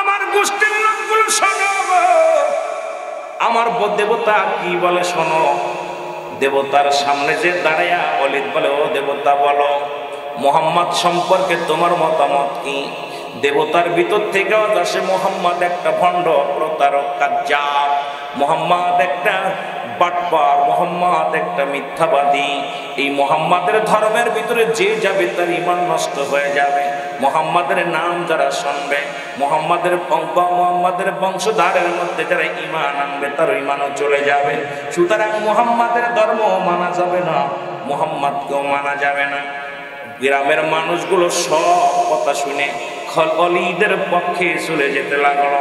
আমার গোষ্ঠীর লোকগুলো শোনো, আমার দেবতা কি বলে শোনো। দেবতার সামনে যে দাঁড়ায়া ওলীদ বলে, ও দেবতা বলো মুহাম্মদ সম্পর্কে তোমার মতামত কি? দেবতার ভিতর থেকে আসে মুহাম্মদ একটা ভণ্ড, প্রতারক, কাজ্জাব, মুহাম্মদ একটা বাটপার, মুহাম্মদ একটা মিথ্যাবাদী। এই মুহাম্মাদের ধর্মের ভিতরে যে যাবে তার ঈমান নষ্ট হয়ে যাবে। মুহাম্মাদের নাম যারা শুনবে, মুহাম্মাদের বংশধারের মধ্যে যারা ঈমান আনবে তার ঈমানও চলে যাবে। সুতরাং মুহাম্মাদের ধর্ম মানা যাবে না, মুহাম্মাদকেও মানা যাবে না। গ্রামের মানুষগুলো সব কথা শুনে ওলীদের পক্ষে চলে যেতে লাগলো।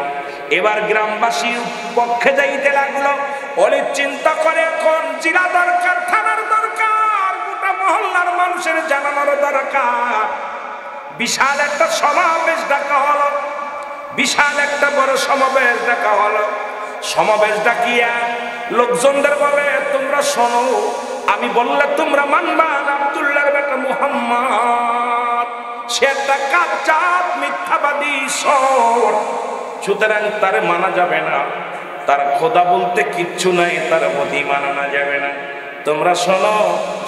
এবার গ্রামবাসীর পক্ষে যাইতে লাগলো। ওলীদ চিন্তা করে এখন জেলা দরকার, থানার দরকার, গোটা মহল্লার মানুষের জানানোর দরকার। বিশাল একটা সমাবেশ ডাকা হলো, বিশাল একটা বড় সমাবেশ ডাকা হলো। সমাবেশ ডাকিয়া লোকজনদের বলে, তোমরা শোনো, আমি বললে তোমরা মানবা না, আব্দুল্লাহর বেটা মুহাম্মদ সে একটা কাজ্জাব, মিথ্যাবাদী, চোর। সুতরাং তারে মানা যাবে না, তার খোদা বলতে কিচ্ছু নাই, তার প্রতি মানা যাবে না। তোমরা শোনো।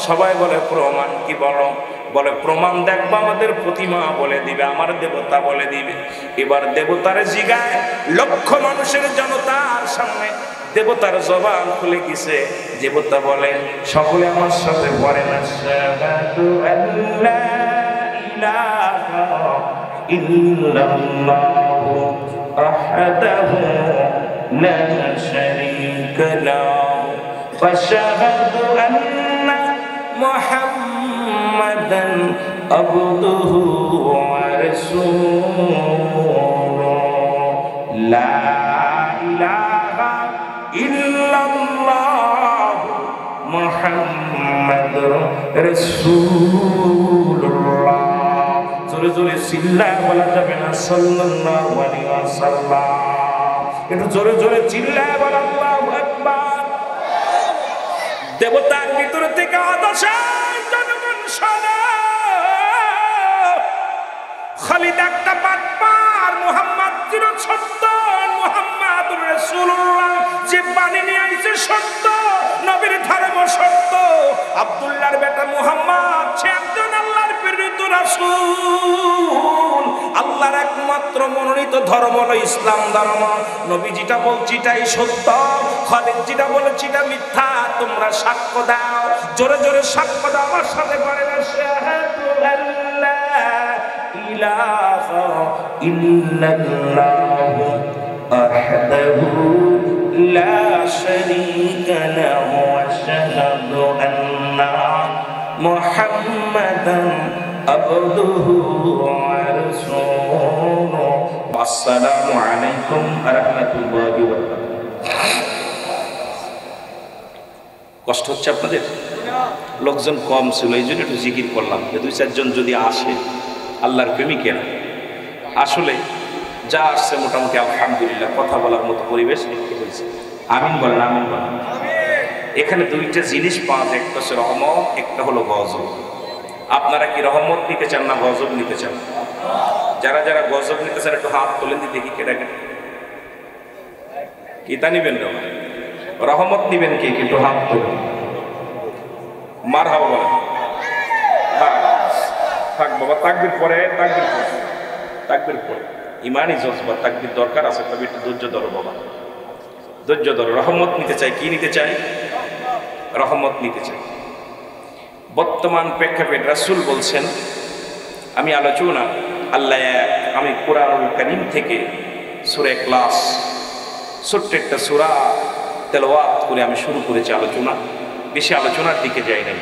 সবাই বলে প্রমাণ কি? বলো। বলে প্রমাণ দেখবো, আমাদের প্রতিমা বলে দিবে, আমার দেবতা বলে দিবে। এবার দেবতার জিগায় লক্ষ মানুষের জনতার সামনে দেবতার জবান খুলে গেছে। দেবতা বলেন, সকলে আমার সাথে পড়েন, আশহাদু আল্লা ইলাহা ইল্লাল্লাহু ওয়াহদাহু লা শারীকা লাহু ওয়া আশহাদু আন্না মুহাম্মাদান আবদুহু ওয়া রাসূলুহু। লা ইলাহা ইল্লাল্লাহু মুহাম্মাদুর রাসূলুল্লাহ। জোরে জোরে চিল্লায় বলা যাবে না সাল্লাল্লাহু আলাইহি ওয়াসাল্লাম? একটু জোরে জোরে চিল্লায় বলা আল্লাহু আকবার। দেবতার ভিতর থেকে আদেশ, জনগণ শোনো, খালিদ একটা বাটপার, মুহাম্মদ ছিল সত্য, মুহাম্মাদুর রাসূলুল্লাহ যে বাণী নিয়ে আইছে সত্য, নবীর ধর্ম সত্য। আব্দুল্লাহর বেটা মুহাম্মদ সে একজন আল্লাহর প্রেরিত রাসূল। আল্লাহর একমাত্র মনোনীত ধর্ম হলো ইসলাম ধর্ম। নবী যেটা বলছি এটাই সত্য, খালিদ যেটা বলেছি এটা মিথ্যা। তোমরা সাক্ষ্য দাও, জোরে জোরে সাক্ষ্য দাও, আমার সাথে পড়ে না, আশহাদু আল্লা ইলাহা ইল্লাল্লাহু ওয়াহদাহু লা শারীকা লাহু ওয়া আশহাদু আন্না মুহাম্মাদান আবদুহু ওয়া রাসূলুহু। আসসালামু আলাইকুম ওয়া রাহমাতুল্লাহি ওয়া বারাকাতুহু। কষ্ট হচ্ছে আপনাদের? লোকজন কম ছিল, এই জন্য একটু জিকির করলাম। দুই চারজন যদি আসে আল্লাহর প্রেমিকেরা, আসলে যা আসছে মোটামুটি আলহামদুলিল্লাহ, কথা বলার মতো পরিবেশ একটু হয়েছে। আমিন বলেন, আমিন বলেন। এখানে দুইটা জিনিস পাওয়া যায়, একটা হচ্ছে রহমত, একটা হলো গজব। আপনারা কি রহমত নিতে চান না গজব নিতে চান? যারা যারা গজব নিতে চান একটু হাত তোলেন, দিয়ে দেখি কেটা কেটে কিতা নিবেন। রহমত নিবেন কে? একটু হাত তোলেন। মারহাবা বলেন। থাক বাবা, তাকবীর পরে, তাকবীর পরে, তাকবীর পরে। ইমানি জজবা, তাকবীর দরকার আছে, তবে একটু ধৈর্য ধরো বাবা, ধৈর্য ধরো। রহমত নিতে চাই, কি নিতে চাই? রহমত নিতে চাই। বর্তমান প্রেক্ষাপট রাসূল বলছেন, আমি আলোচনা আল্লাহ আমি কুরআনুল কারীম থেকে সূরা ইখলাস ছোট্ট একটা সূরা তেলাওয়াত করে আমি শুরু করেছি আলোচনা। বেশি আলোচনার দিকে যাই নাই।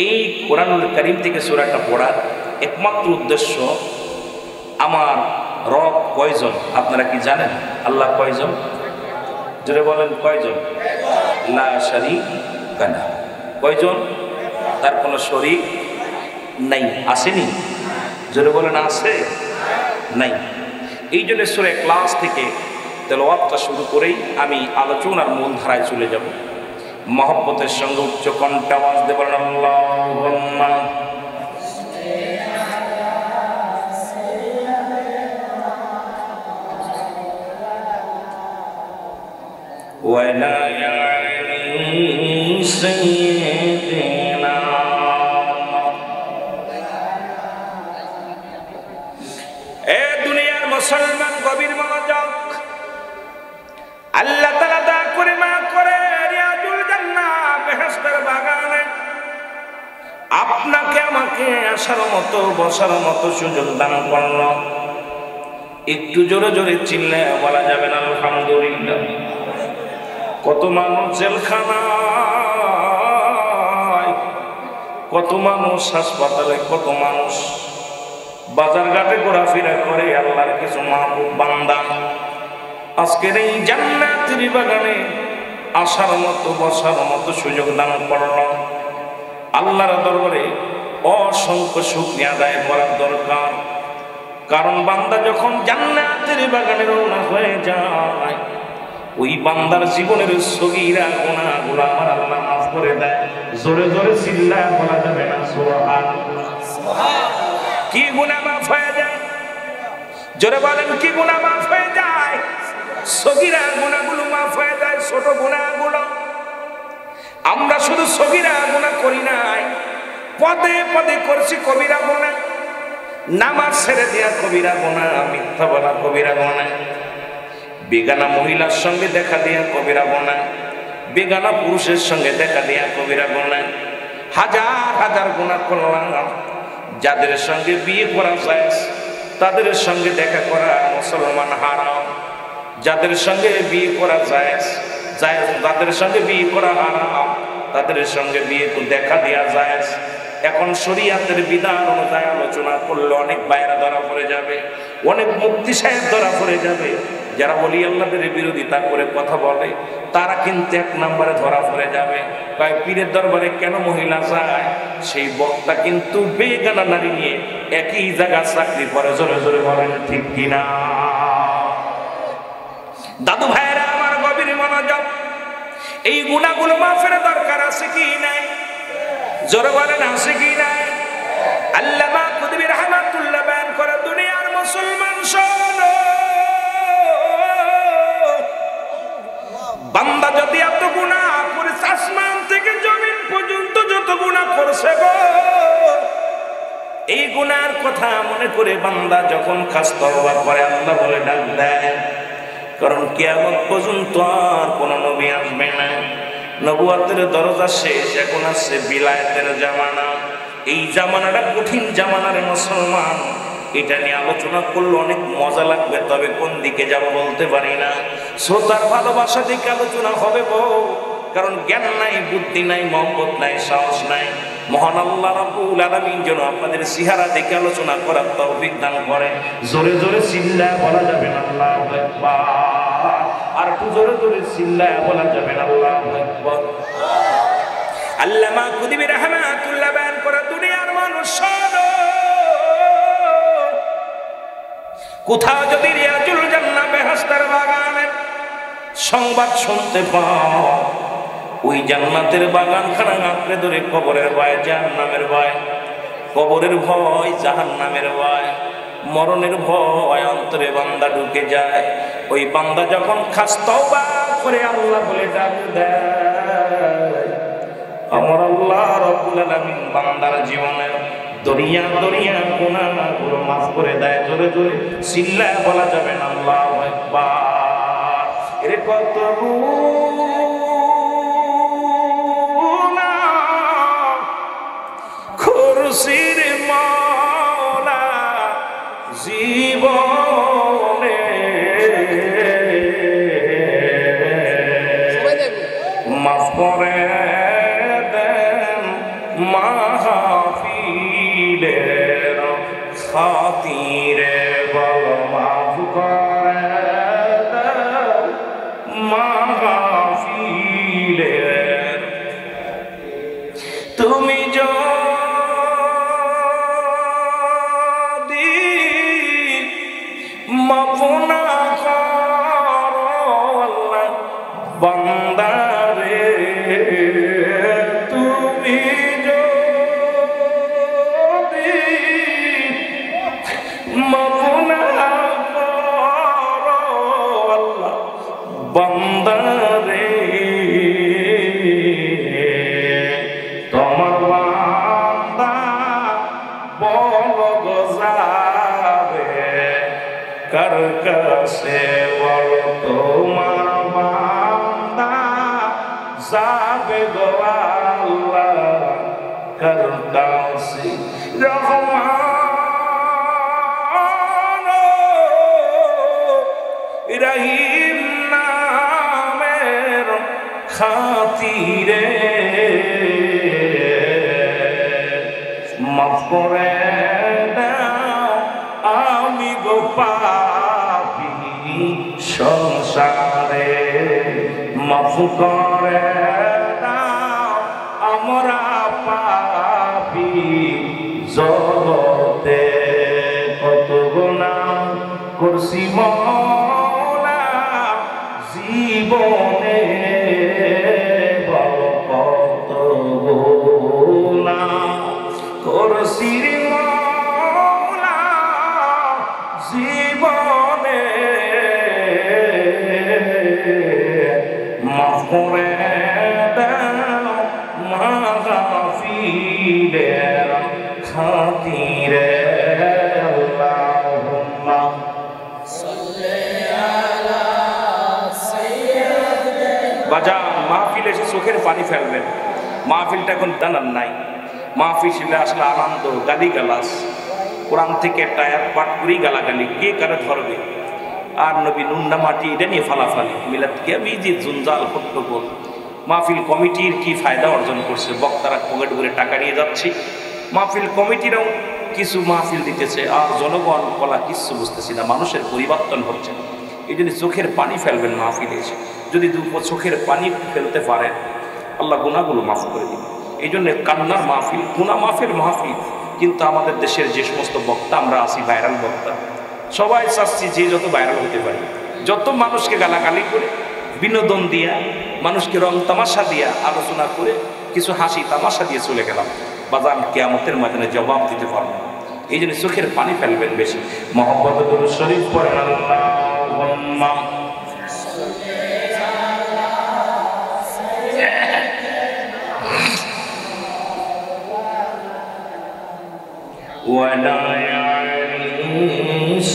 এই কুরআনুল কারীম থেকে সূরাটা পড়ার একমাত্র উদ্দেশ্য, আমার রব কয়জন আপনারা কি জানেন? আল্লাহ কয়জন? জোরে বলেন, কয়জন? লা শারীকা লাহু। কয়জন? তার কোনো শরীক নাই। আসেনি? জোরে বলেন, আছে নাই? এই জন্য সূরা ইখলাস থেকে তেলাওয়াতটা শুরু করেই আমি আলোচনার মূল ধারায় চলে যাব। মহব্বতের সঙ্গে উচ্চ কণ্ঠে আওয়াজ দিয়ে বলেন আল্লাহুম্মা। ولا يعني سيدنا এ দুনিয়ার মুসলমান গভীর মনোযোগ আল্লাহ তাআলা দয়া করে মাফ করে রিয়াজুল জান্নাহ বেহেশতের বাগানে আপনাকে আমাকে আসার মতো বসার মতো সুযোগ দান করল। একটু জোরে জোরে চিল্লায় বলা যাবে না আলহামদুলিল্লাহ। কত মানুষ জেলখানায়, কত মানুষ হাসপাতালে, কত মানুষ বাজার ঘাটে ঘোরাফেরা করে। আল্লাহর কিছু মাহবুব বান্দা আজকের এই জান্নাতের বাগানে আসার মতো বসার মতো সুযোগ দান করল। আল্লাহর দরবারে অসংখ্য শুকরিয়া আদায় করার দরকার। কারণ বান্দা যখন জান্নাতের বাগানে রওনা হয়ে যায়, ওই বান্দার জীবনের সগীরা গুনাহগুলো আমার আল্লাহ মাফ করে দেয়। জোরে জোরে চিল্লায় বলা যাবে না সুবহানাল্লাহ। কি গুনাহ মাফ হয়ে যায়? জোরে বলেন, কি গুনাহ মাফ হয়ে যায়? সগীরা গুনাহগুলো মাফ হয়ে যায়, ছোট গুনাহগুলো। আমরা শুধু সগীরা গুনাহ করি নাই, পদে পদে করছি কবিরা গুনাহ। নামাজ ছেড়ে দেয়া কবিরা গুনাহ, মিথ্যা বলা কবিরা গুনাহ, বেগানা মহিলার সঙ্গে দেখা দেয়া কবিরা গুনাহ, বেগানা পুরুষের সঙ্গে দেখা দেয়া কবিরা গুনাহ। হাজার হাজার গুনাহ করলাম। যাদের সঙ্গে বিয়ে করা যায় তাদের সঙ্গে দেখা করা মুসলমান হারাম। যাদের সঙ্গে বিয়ে করা যায় যাদের সঙ্গে বিয়ে করা হারাম, তাদের সঙ্গে বিয়ে দেখা দেয়া যায়। এখন শরীয়তের বিধান অনুযায়ী আলোচনা করলে অনেক বাইরা ধরা পড়ে যাবে, অনেক মুফতি সাহেব ধরা পড়ে যাবে। যারা ওলি আল্লাহদের বিরোধিতা করে কথা বলে তারা কিন্তু এক নম্বরে ধরা পড়ে যাবে। তাই পীরের দরবারে কেন মহিলা যায়? সেই বক্তা কিন্তু বেগানা নারী নিয়ে একই জায়গা চাকরি করে। জোরে জোরে বলেন ঠিক কিনা? দাদু ভাইয়েরা আমার গভীর মনোযোগ, এই গুনাহগুলো মাফের দরকার আছে কি নাই? জোরে বলেন আছে কি নাই? আল্লামা কুতুবী রাহমাতুল্লাহ বয়ান করে, দুনিয়ার মুসলমান শোনো, বান্দা যদি এত গুনাহ করেছে, আসমান থেকে জমিন পর্যন্ত যত গুনাহ করছে গো, এই গুনার কথা মনে করে বান্দা যখন খাস তওবা করে আল্লাহ বলে ডাক দেয়। কারণ কিয়ামত পর্যন্ত আর কোন নবী আসবে না, নবুয়তের দরজা শেষ, এখন আসছে বিলায়েতের জামানা। এই জামানাটা কঠিন জামানা রে মুসলমান। এটা নিয়ে আলোচনা করলে অনেক মজা লাগবে, তবে কোন দিকে যাব বলতে পারি না। শ্রোতার ভালোবাসা দিকে আলোচনা হবে বউ, কারণ জ্ঞান নাই, বুদ্ধি নাই, মহব্বত নাই, সাহস নাই। মহান আল্লাহ রাব্বুল আলামিন যেন আপনাদের চেহারা দেখে আলোচনা করার তৌফিক দান করে। জোরে জোরে চিল্লায় বলা যাবে না আল্লাহু আকবার। আর একটু জোরে জোরে চিল্লায় বলা যাবে না আল্লাহু আকবার। আল্লামা কুতুবী রাহমাতুল্লাহ বয়ান করে, দুনিয়ার মানুষ শোনো, কোথাও যদি রিয়াজুল জান্নাহ বেহেশতের বাগানের সংবাদ শুনতে পাও, ওই জান্নাতের বাগানখানা আঁকড়ে ধরে কবরের ভয়, জাহান্নামের ভয়, কবরের ভয়, জাহান্নামের ভয়, মরণের ভয় অন্তরে বান্দা ঢুকে যায়। ওই বান্দা যখন খাস তওবা করে আল্লাহ বলে ডাক দেয়, আমার আল্লাহ রাব্বুল আলামিন বান্দার জীবনের দরিয়া দরিয়া গুনাহগুলো মাফ করে দেয়। জোরে জোরে চিল্লায় বলা যাবে না আল্লাহু আকবার। এর কত খুরসির মাওলা জীবনে মাফ করে দেন মাহফিলের খাতিরে, বল মাফ করে দেন মাহফিলের। তুমি যদি মাফ না করো আল্লাহ বান্দারে, তুমি যদি মাফ না করো আল্লাহ বান্দারে, কার কাছে বল তোমার বান্দা যাবে গো আল্লাহ কার কাছে রহমান রহিম নামের খাতিরে মাফ করে দাও আমি গো পাপী সংসারে মাফ করে দাও আমরা পাপী জগতে কত গুনাহ করছি মওলা জীবনে কত গুনাহ করছি মওলা জীবনে মাফ করে দাও মাগফিরের খাতিরে আল্লাহুম্মা সাল্লি আলা সাইয়্যিদিনা। বাজান মাহফিলে এসে চোখের পানি ফেলবেন, মাহফিলটা এখন জানার নাই। মাহফিলে আসলে আনন্দ, গালিগালাজ, কোরআন থেকে টায়ার পাঠ করেই গালাগালি, কে কারে ধরবে, আর নবী নুন্ডা মাটি এটা নিয়ে ফালাফালি, মিলাদ আমি যে জঞ্জাল হট্টগোল। মাহফিল কমিটির কি ফায়দা অর্জন করছে? বক্তারা পকেট করে টাকা নিয়ে যাচ্ছে, মাহফিল কমিটিরাও কিছু মাহফিল দিতেছে, আর জনগণ কলা কিচ্ছু বুঝতেছি না, মানুষের পরিবর্তন হচ্ছে। এই জন্য চোখের পানি ফেলবেন মাহফিলে এসে, যদি চোখের পানি ফেলতে পারেন আল্লাহ গুনাহগুলো মাফ করে দিবেন। এই জন্য কান্নার মাহফিল, গুনাহ মাফের মাহফিল। কিন্তু আমাদের দেশের যে সমস্ত বক্তা আমরা আছি, ভাইরাল বক্তা, সবাই চাচ্ছি যে যত ভাইরাল হতে পারি, যত মানুষকে গালাগালি করে, বিনোদন দিয়া, মানুষকে রং তামাশা দিয়া, আলোচনা করে, কিছু হাসি তামাশা দিয়ে চলে গেলাম। বাজান কিয়ামতের ময়দানে জবাব দিতে পারবো না। এই জন্য চোখের পানি ফেলবেন বেশি। মুহাম্মদ দুরূদ শরীফ পড়েন আল্লাহুম্মা ولا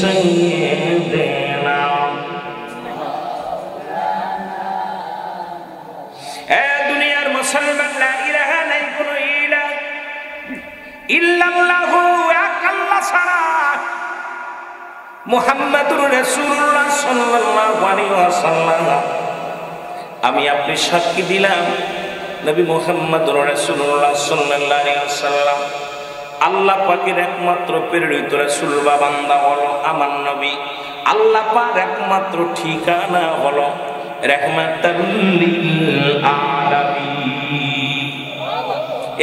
سيدنا দুনিয়ার মুসলমান লা ইলাহা নাই কোনো ইলাহ ইল্লাল্লাহু এক আল্লাহ ছাড়া মুহাম্মাদুর রাসূলুল্লাহ সাল্লাল্লাহু আলাইহি ওয়াসাল্লাম আমি আপনি সাক্ষী দিলাম নবী মুহাম্মাদুর রাসূলুল্লাহ সাল্লাল্লাহু আলাইহি ওয়াসাল্লাম আল্লাহ পাকের একমাত্র প্রেরিত রাসূল বা বান্দা হলো আমার নবী। আল্লাহ পাক একমাত্র ঠিকানা হলো রাহমাতাল লিল আলামিন।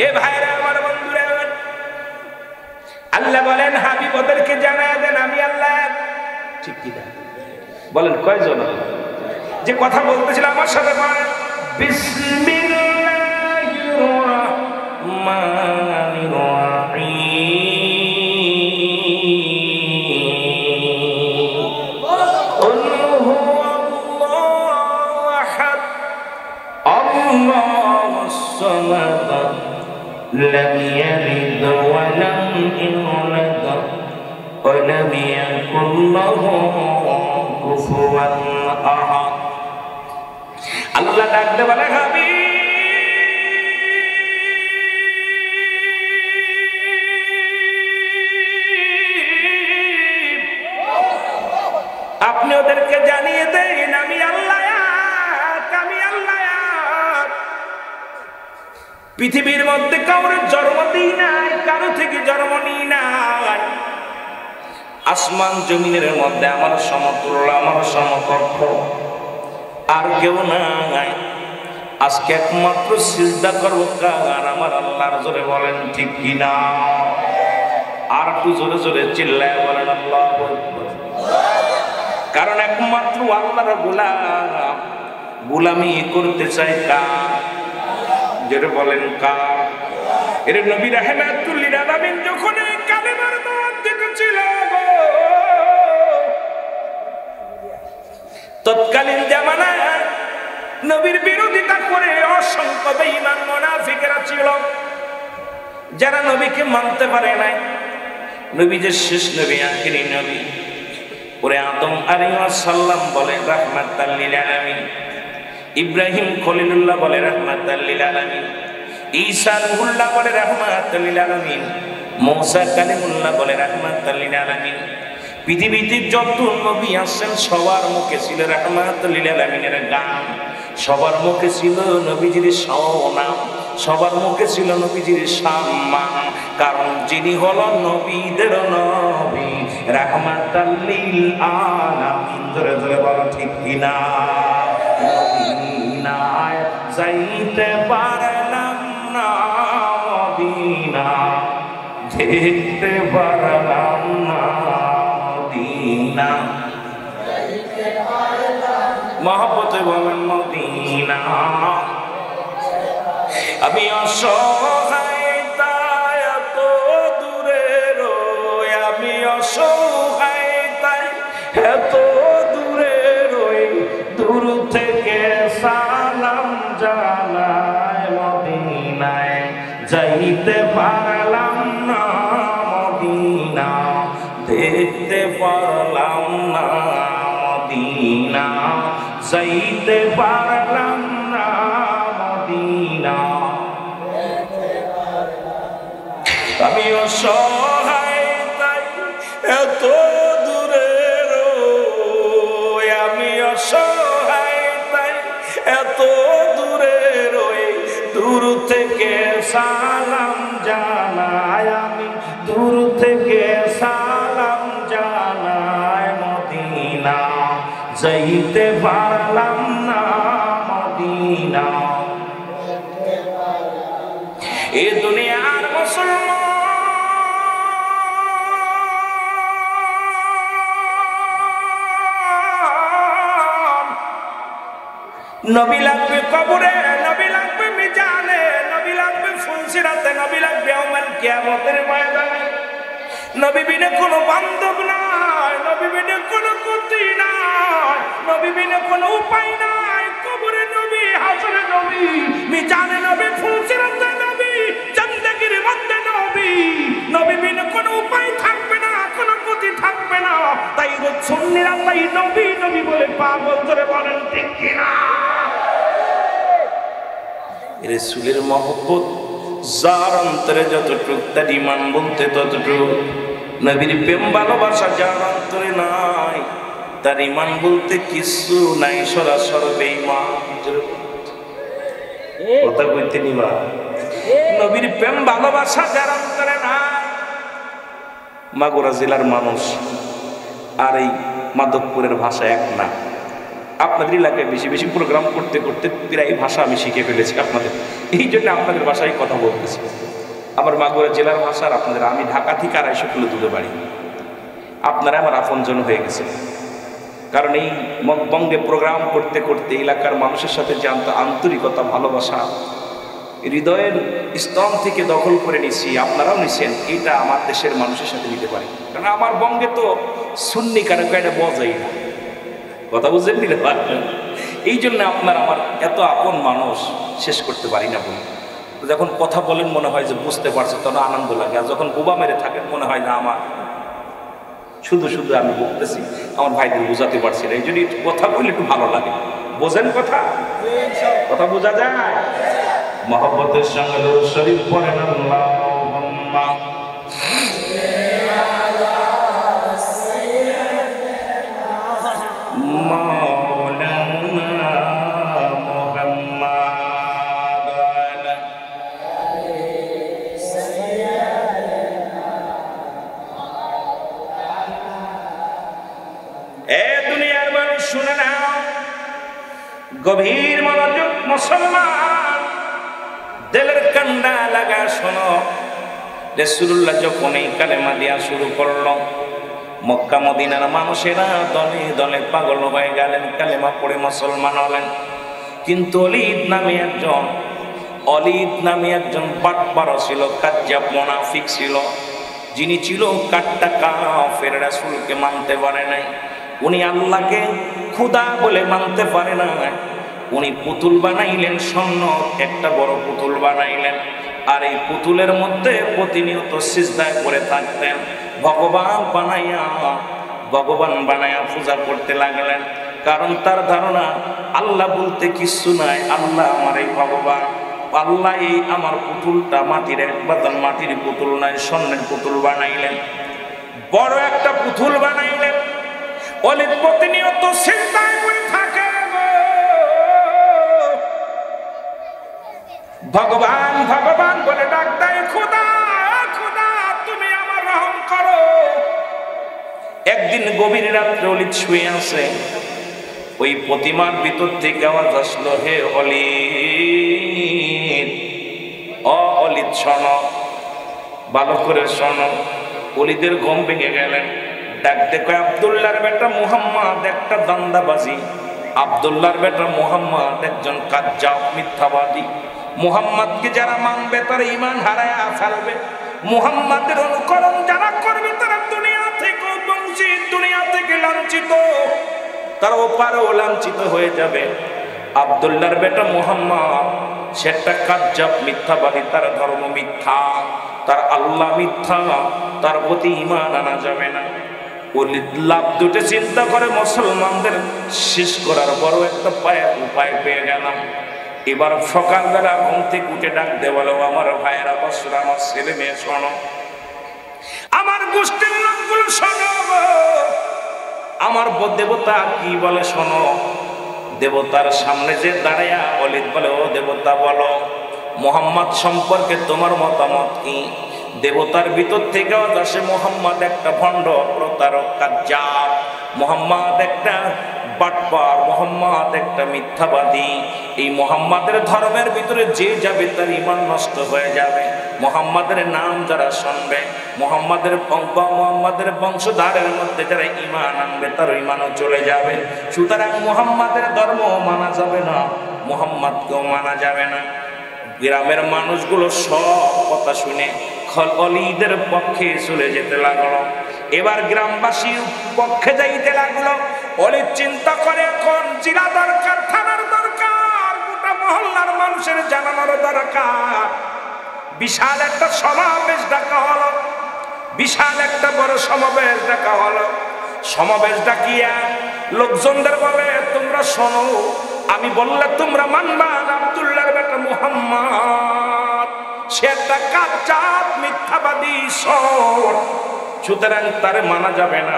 এ ভাইরা আমার, বন্ধুরা, আল্লাহ বলেন হাবিব ওদেরকে জানায় দেন আমি আল্লাহ। ঠিক কি না বলেন? কয়জন যে কথা বলতেছিলাম আমার সাথে বলেন বিসমিল্লাহির রাহমানির রাহিম। কুল হুয়াল্লাহু আহাদ আল্লাহুস সামাদ লাম ইয়ালিদ ওয়া লাম ইউলাদ ওয়া লাম ইয়াকুল লাহু কুফুয়ান আহাদ। আল্লাহ ডাকতে বলে হাবিব আপনি ওদেরকে জানিয়ে দেন আমি আল্লাহ, আমি আল্লাহ। পৃথিবীর মধ্যে কারোর জন্ম দিই নাই, কারো থেকে জন্ম নিই নাই। আসমান জমিনের মধ্যে আমার সমতুল্য, আমার সমকক্ষ আর কেউ নাই। আজকে একমাত্র সিজদা করবো কার? আমার আল্লাহর। জোরে বলেন ঠিক কিনা? আর একটু জোরে জোরে চিল্লায় বলেন আল্লাহু আকবার। কারণ একমাত্র আল্লাহর গোলাম, গোলামি করতে চাই কার? যেটা বলেন কার? এর নবী রাহমাতুল লিল আলামিন যখন এই কালেমার দাওয়াত দিতেছিল, তৎকালীন জামানায় নবীর বিরোধিতা করে অসংখ্য বেঈমান মুনাফিকরা ছিল, যারা নবীকে মানতে পারে নাই। নবী যে শেষ নবী, আখিরি নবী, ওরে আদম আলাইহিস সালাম বলে রাহমাতাল লিল আলামিন, ইব্রাহিম খলিলুল্লাহ বলে রাহমাতাল লিল আলামিন, ঈসা রূহুল্লাহ বলে রাহমাতাল লিল আলামিন, মুসা কালিমুল্লাহ বলে রাহমাতাল লিল আলামিন। পৃথিবীতে যত নবী আসেন সবার মুখে ছিল রাহমাতুল লিল আলামিনের গান, সবার মুখে ছিল নবীজির সুনাম, সবার মুখে ছিল নবীজির সম্মান। কারণ যিনি হলো নবীদের নবী, রাহমাতুল লিল আলামিন। জোরে জোরে বলো ঠিক কিনা? মদিনায় যাইতে পারলাম না, মদিনা দেখতে পারলাম না, মদিনা মহব্বতে বলেন মদিনা। আমি অসহায় তাই এত দূরে রই, আমি অসহায় তাই এত দূরে রই, দূর থেকে সালাম জানাই, মদিনায় যাইতে পারলাম না, মদিনা দেখতে পারলাম না, মদিনা যাইতে পারলাম না, মদিনা। আমি অসহায় তাই এত দূরে রই, আমি অসহায় তাই এত দূরে রই, দূর থেকে সালাম জানাই, আমি দূর থেকে সালাম জানাই, মদিনা যাইতে পারলাম না, মদিনা। এ দুনিয়ার মুসলমান নবী লাগবে কবরে, নবী লাগবে মিজানে, নবী লাগবে ফুলসিরাতে, নবী লাগবে ইয়াউমুল কিয়ামতের ময়দানে। নবী বিনে কোনো বান্ধব নাই, নবী বিনে কোনো গতি নাই, নবী বিনে কোনো উপায় নাই। কবরে নবী, হাসরে নবী, মিজানে নবী, ফুলসিরাতে নবী, জিন্দেগির মধ্যে নবী। নবী বিনে কোনো উপায় থাকবে না, কোনো গতি থাকবে না। তাই সুন্নিরা তাই নবী নবী বলে পাগল। ধরে বলেন ঠিক কিনা? রাসূলের মহব্বত যার অন্তরে যতটুকু, তার ঈমান বলতে ততটুকু। নবীর প্রেম ভালোবাসা যার অন্তরে নাই, তার ঈমান বলতে কিছু নাই, সরাসর বেঈমান। কথা কইতে নিবা? নবীর প্রেম ভালোবাসা যার অন্তরে নাই। মাগুরা জেলার মানুষ আর এই মাধবপুরের ভাষা এক না। আপনাদের এলাকায় বেশি বেশি প্রোগ্রাম করতে করতে প্রায় ভাষা আমি শিখে ফেলেছি আপনাদের, এই জন্য আপনাদের ভাষায় কথা বলতেছি। আমার মাগুরা জেলার ভাষা আর আপনাদের, আমি ঢাকা থেকে 250 কিলো দূরে বাড়ি, আপনারা আমার আপনজন হয়ে গেছে। কারণ এই বঙ্গে প্রোগ্রাম করতে করতে এলাকার মানুষের সাথে যে আন্তরিকতা, ভালোবাসা হৃদয়ের স্তর থেকে দখল করে নিছি, আপনারাও নিছেন, এটা আমার দেশের মানুষের সাথে নিতে পারি। কারণ আমার বঙ্গে তো সুন্নি কারো এটা বোঝাই না, কথা বুঝেন নিতে পারবেন। এই জন্য আপনার আমার এত আপন মানুষ শেষ করতে পারি না বলে। যখন কথা বলেন মনে হয় যে বুঝতে পারছে, তখন আনন্দ লাগে। আর যখন বোবা মেরে থাকেন মনে হয় না আমার শুধু শুধু আমি বলতেছি, আমার ভাইদের বোঝাতে পারছি না। এই জন্য কথা বললে একটু ভালো লাগে। বোঝেন কথা? কথা বোঝা যায়? মহব্বতের সঙ্গে দরুদ শরীফ পড়েন। আল্লাহুম্মা শুনে নাও, গভীর মনোযোগ মুসলমান, দিলের কান্ডা লাগা শোনো। রাসূলুল্লাহ যখন এই কালেমা দিয়া শুরু করলো, মক্কা মদিনার মানুষেরা দলে দলে পাগল হয়ে গেলেন, কালেমা পড়ে মুসলমান হলেন। কিন্তু অলিদ নামে একজন বাটপার ছিল, কাজ্জাব মুনাফিক ছিল, যিনি ছিল কাট্টা কাফের, রাসূলকে মানতে পারে নাই। উনি আল্লাহকে খুদা বলে মানতে পারে না। উনি পুতুল বানাইলেন, স্বর্ণ একটা বড় পুতুল বানাইলেন, আর এই পুতুলের মধ্যে প্রতিনিয়ত সিজদায় করে থাকতেন। ভগবান বানাইয়া ভগবান বানায়া পূজা করতে লাগলেন। কারণ তার ধারণা আল্লাহ বলতে কিছু নাই, আল্লাহ আমার এই ভগবান, আল্লাহ এই আমার পুতুলটা মাটির একবাদান মাটির পুতুল নাই, স্বর্ণের পুতুল বানাইলেন, বড় একটা পুতুল বানাইলেন। অলিদ প্রতিনিয়ত চিন্তায় করে থাকে, ভগবান ভগবান বলে ডাক দেয়, খোদা খোদা তুমি আমার রহম করো। একদিন গভীর রাত্রে অলিদ শুয়ে আছে, ওই প্রতিমার ভিতর থেকে আওয়াজ আসলো, হে অলিদ, অলিদ শোনো, ভালো করে শোনো। অলিদের ঘুম ভেঙে গেলেন, ডাক দেখো, আব্দুল্লাহর বেটা মুহাম্মদ একটা দান্দাবাজি, আব্দুল্লাহর বেটা মুহাম্মদ একজন কাজ্জাব মিথ্যাবাদী। মুহাম্মদকে যারা মানবে তারা ঈমান হারায়া ফেলবে, মুহাম্মদের অনুকরণ যারা করবে তারা দুনিয়া থেকে বঞ্চিত, দুনিয়া থেকে লাঞ্ছিত, তারা ওপারেও লাঞ্ছিত হয়ে যাবে। আব্দুল্লাহর বেটা মুহাম্মদ সেটা কাজ্জাব মিথ্যাবাদী, তার ধর্ম মিথ্যা, তার আল্লাহ মিথ্যা, তার প্রতি ঈমান আনা যাবে না। অলিদ লাভ দুটো চিন্তা করে মুসলমানদের শেষ করার বড় একটা উপায় পেয়ে গেলাম। এবার সকালবেলা ঘুম থেকে উঠে ডাক দে, বলো আমার ভাইয়েরা বসরা, আমার ছেলে মেয়ে শোনো, আমার গোষ্ঠীর লোকগুলো শোনো, আমার দেবতা কি বলে শোনো। দেবতার সামনে যে দাঁড়ায়া অলিদ বলে, ও দেবতা বলো মুহাম্মদ সম্পর্কে তোমার মতামত কি? দেবতার ভিতর থেকে আসে, মুহাম্মদ একটা ভণ্ড, প্রতারক, কাজ্জাব, মুহাম্মদ একটা বাটপার, মুহাম্মদ একটা মিথ্যাবাদী। এই মুহাম্মাদের ধর্মের ভিতরে যে যাবে তার ঈমান নষ্ট হয়ে যাবে। মুহাম্মাদের নাম যারা শুনবে, মুহাম্মাদের বংশধারের মধ্যে যারা ঈমান আনবে তার ঈমানও চলে যাবে। সুতরাং মুহাম্মাদের ধর্ম মানা যাবে না, মুহাম্মাদকেও মানা যাবে না। গ্রামের মানুষগুলো সব কথা শুনে অলিদের পক্ষে চলে যেতে লাগলো। এবার গ্রামবাসীর পক্ষে যাইতে লাগলো। অলিদ চিন্তা করে, এখন জেলা দরকার, থানার দরকার, গোটা মহল্লার মানুষের জানানোর দরকার। বিশাল একটা সমাবেশ ডাকা হলো, বিশাল একটা বড় সমাবেশ ডাকা হলো। সমাবেশ ডাকিয়া লোকজনদের বলে, তোমরা শোনো, আমি বললে তোমরা মানবা না, আব্দুল্লাহর বেটা মুহাম্মদ সে একটা কাজ্জাব মিথ্যাবাদী সর, সুতরাং তারে মানা যাবে না,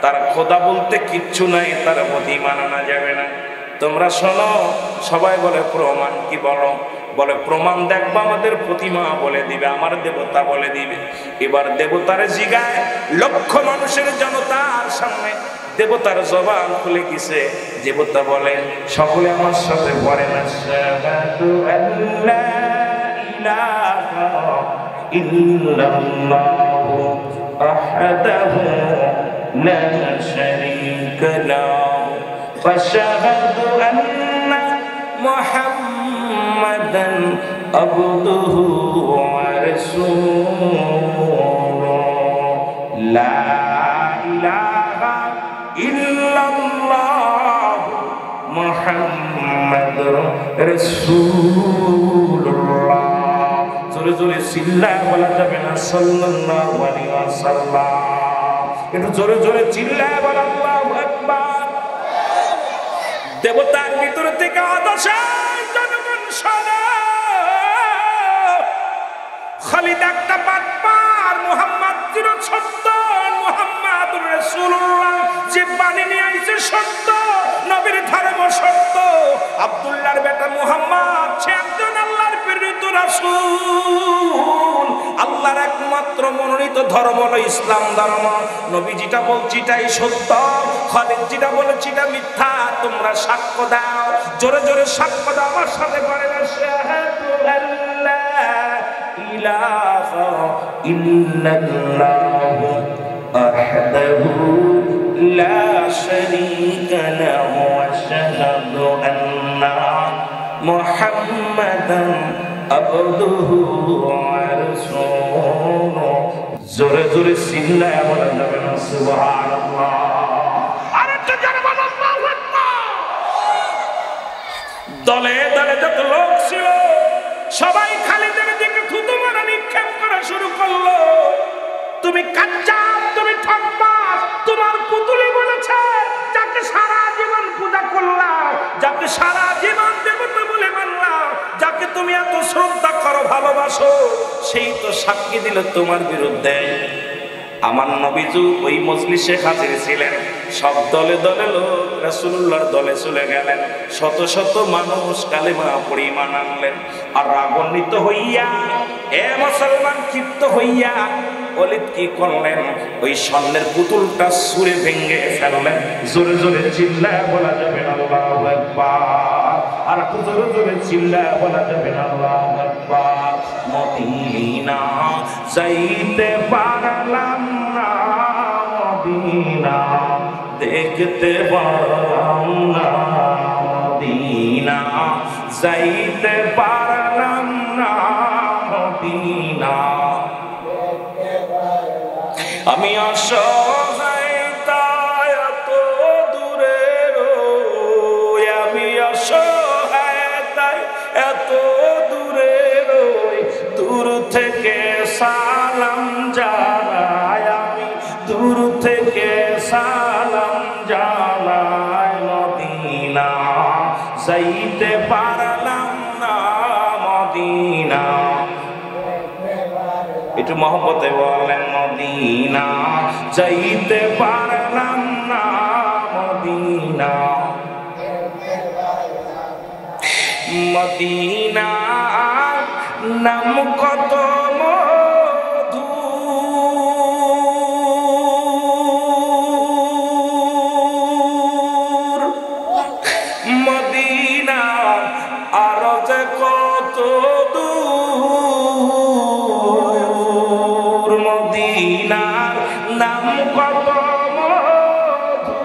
তার খোদা বলতে কিচ্ছু নাই, তার প্রতি মানা যাবে না। তোমরা শোনো। সবাই বলে, প্রমাণ কি বলো? বলে, প্রমাণ দেখবো, আমাদের প্রতিমা বলে দিবে, আমার দেবতা বলে দিবে। এবার দেবতার জিগায় লক্ষ মানুষের জনতার সামনে দেবতার জবান খুলে গেছে। দেবতা বলেন, সকলে আমার সাথে পড়েন, আশহাদু আল্লা ইলাহা ইল্লাল্লাহু ওয়াহদাহু লা শারীকা লাহু ওয়া আশহাদু আন্না মুহাম্মাদান আবদুহু ওয়া রাসূলুহু লা ইলাহা ইল্লাল্লাহু মুহাম্মাদুর রাসূলুল্লাহ। জোরে জোরে চিল্লায় বলা যাবে না সাল্লাল্লাহু আলাইহি ওয়াসাল্লাম, একটু জোরে জোরে চিল্লায় বলা আল্লাহু আকবার। দেবতার ভিতর থেকে আদেশ, জনগণ শোনো, খালিদ একটা বাটপার, মুহাম্মদ ছিল সত্য, মুহাম্মাদুর রাসূলুল্লাহ যে বাণী নিয়ে আইছে সত্য, নবীর ধর্ম সত্য। আব্দুল্লাহর বেটা মুহাম্মদ সে একজন আল্লাহর প্রেরিত রাসূল, আল্লাহর একমাত্র মনোনীত ধর্ম হলো ইসলাম ধর্ম। নবী যেটা বলছি এটাই সত্য, খালিদ যেটা বলেছি এটা মিথ্যা, তোমরা সাক্ষ্য দাও। জোরে জোরে সাক্ষ্য দাও, আমার সাথে বলেন, আশহাদু আল্লা ইলাহা ইল্লাল্লাহু ওয়াহদাহু লা শারীকা লাহু ওয়া আশহাদু আন্না মুহাম্মাদান আবদুহু ওয়া রাসূলুহু। জোরে জোরে চিল্লায়া বলা যাবে না সুবহানাল্লাহ। আরেকটু জোরে বলো আল্লাহু আকবার। দলে দলে যত লোক ছিল সবাই খালিদের দিকে থুতু মারা নিক্ষেপ করা শুরু করলো। তুমি কাজ্জাব, তুমি ঠকবাজ, তোমার পুতুলি বলেছে যাকে সারা জীবন পূজা করলাম, যাকে সারা জীবন দেবতা বলে মানলাম, যাকে তুমি এত শ্রদ্ধা করো ভালোবাসো, সেই তো সাক্ষী দিল তোমার বিরুদ্ধে। আমার নবীজু ওই মজলিসে হাজির ছিলেন, সব দলে দলে লোক রাসূলুল্লাহর দলে চলে গেলেন, শত শত মানুষ কালেমা পড়ে ঈমান আনলেন। আর রাগান্বিত হইয়া এ মুসলমান ক্ষিপ্ত হইয়া ওলীদ কি করলেন, ওই স্বর্ণের পুতুলটা ছুঁড়ে ভেঙে ফেললেন। জোরে জোরে চিল্লায় বলা যাবে না আল্লাহু আকবার, আর জোরে জোরে চিল্লায় বলা যাবে না আল্লাহু আকবার। মদিনা যাইতে পারলাম না, মদিনা দেখতে পারলাম না, মদিনা যাইতে পারলাম না, মদিনা আমি অসহায় তাই এত দূরে রই, আমি অসহায় তাই এত দূরে রই, দূর থেকে সালাম জানাই, আমি দূর থেকে সালাম জানাই, মদিনা যাইতে পারলাম না, মদিনা। একটু মহব্বতে বলেন মদিনা যাইতে পারলাম না, মদিনা। মদিনা নাম কত মধু, মদিনা আরো যে কত দূর, মদিনার নাম কত মধু,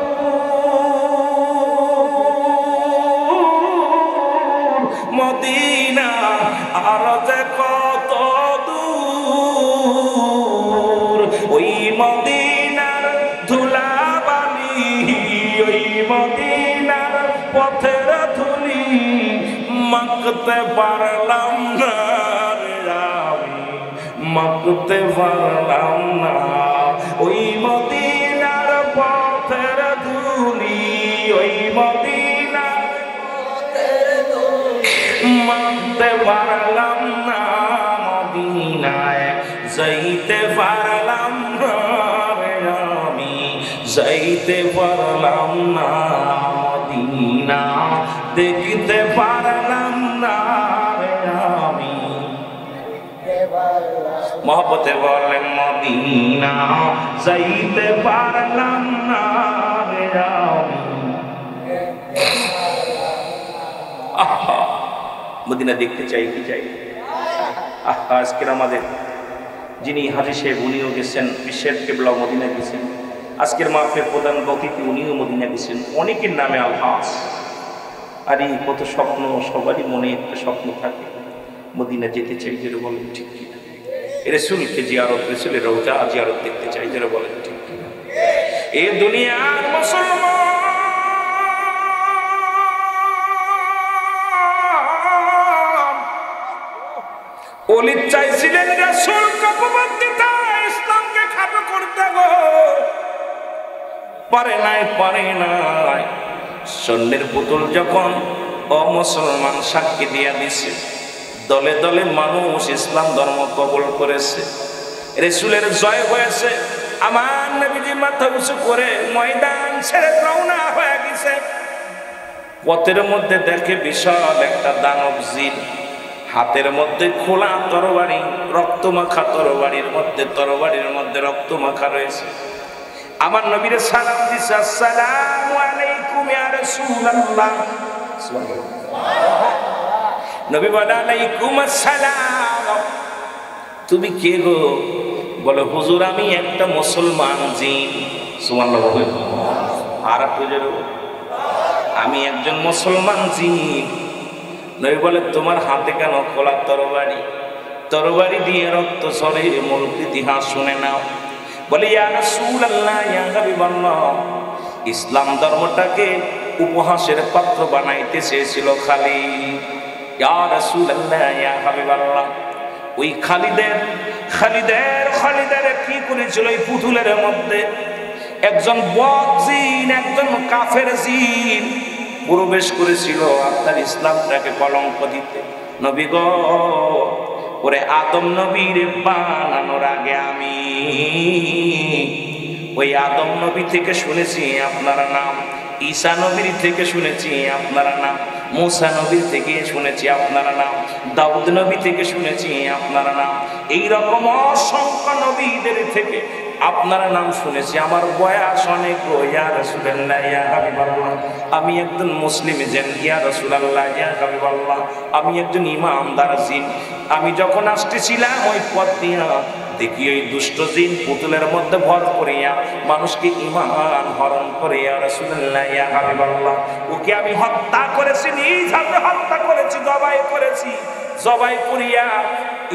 মদিনা আরো যে কত দূর, ওই মদিনার ধুলাবালি, ওই মদিনার পথের ধুলি মাখতে পারলাম না, আমি মাখতে পারলাম না, ওই মদিনার পথের ধুলি, ওই মদিনার পথের ধুলি মাখতে পারলাম না, মদিনায় যাইতে পারলাম না, আমি যাইতে পারলাম না, মদিনা দেখতে পারলাম না, আমি মহব্বতে বলেন মদিনা যাইতে পারলাম না, আমি। মদিনা দেখতে চাই কি চাই? আজকের আমাদের যিনি হাজী সাহেব উনিও গেছেন, বিশ্বের কেবলা মদিনা গেছেন, আজকের মাহফিলের প্রধান অতিথি উনিও মদিনা গেছেন, অনেকের নামে আলহাজ। আর এই কত স্বপ্ন, সবারই মনে একটা স্বপ্ন থাকে মদিনা যেতে চাই, যেটা বলেন ঠিক কিনা? রাসূলকে জিয়ারত, রাসূলের রওজা জিয়ারত দেখতে চাই, যেটা বলেন ঠিক কিনা? এ দুনিয়ার মুসলমান ওলীদ চাইছিলেন রাসূল কপবর্তীতা ইসলামকে খাটো করতে গো, পারে নাই, পারে নাই। স্বর্ণের পুতুল যখন অমুসলমান সাক্ষী দিয়া দিছে, দলে দলে মানুষ ইসলাম ধর্ম কবুল করেছে, রাসূলের জয় হয়েছে। আমার নবীজি মাথা উঁচু করে ময়দান ছেড়ে রওনা হয়ে গেছে। পথের মধ্যে দেখে বিশাল একটা দানব জিন, হাতের মধ্যে খোলা তরবারি, রক্তমাখা তরবারির মধ্যে রক্তমাখা রয়েছে। আমার নবীর সালাম দিছে, আসসালামু আলাইকুম ইয়া রাসূলুল্লাহ। নবী বলে আলাইকুম আসসালাম। তুমি কে গো? বলে হুজুর আমি একটা মুসলমান জিন। সুবহানাল্লাহ। আর হুজুর আমি একজন মুসলমান জিন। নবী বলে তোমার হাতে কেন খোলা তরবারি? তরবারি দিয়ে রক্ত ঝরে, মূল ইতিহাস শুনে নাও। বলে ইয়া রাসূলুল্লাহ, ইয়া হাবিবাল্লাহ, ইসলাম ধর্মটাকে উপহাসের পাত্র বানাইতে চেয়েছিল খালিদ। ইয়া রাসূলুল্লাহ, ইয়া হাবিবাল্লাহ, ওই খালিদের কি করেছিল? এই পুতুলের মধ্যে একজন বদ জিন, একজন কাফের জিন প্রবেশ করেছিল আপনার ইসলামটাকে কলঙ্ক দিতে। নবী গো, ওরে আদম নবীর বানানোর আগে আমি ওই আদম নবী থেকে শুনেছি আপনার নাম, ঈসা নবীর থেকে শুনেছি আপনার নাম, মুসা নবীর থেকে শুনেছি আপনার নাম, দাউদ নবী থেকে শুনেছি আপনার নাম, এইরকম অসংখ্য নবীদের থেকে আপনার নাম শুনেছি। আমার বয়স অনেক গো ইয়া রাসূলুল্লাহ ইয়া হাবিবাল্লাহ, আমি একজন মুসলিম জেন ইয়া রাসূলুল্লাহ ইয়া হাবিবাল্লাহ, আমি একজন ইমানদার জিন। আমি যখন আসতেছিলাম ওই পথ দিয়া দেখি ওই দুষ্ট জিন পুতুলের মধ্যে ভর করিয়া মানুষকে ঈমান হরণ করে ইয়া রাসূলুল্লাহ ইয়া হাবিবাল্লাহ। ওকে আমি হত্যা করেছি, নিজ হাতে হত্যা করেছি, জবাই করেছি। জবাই করিয়া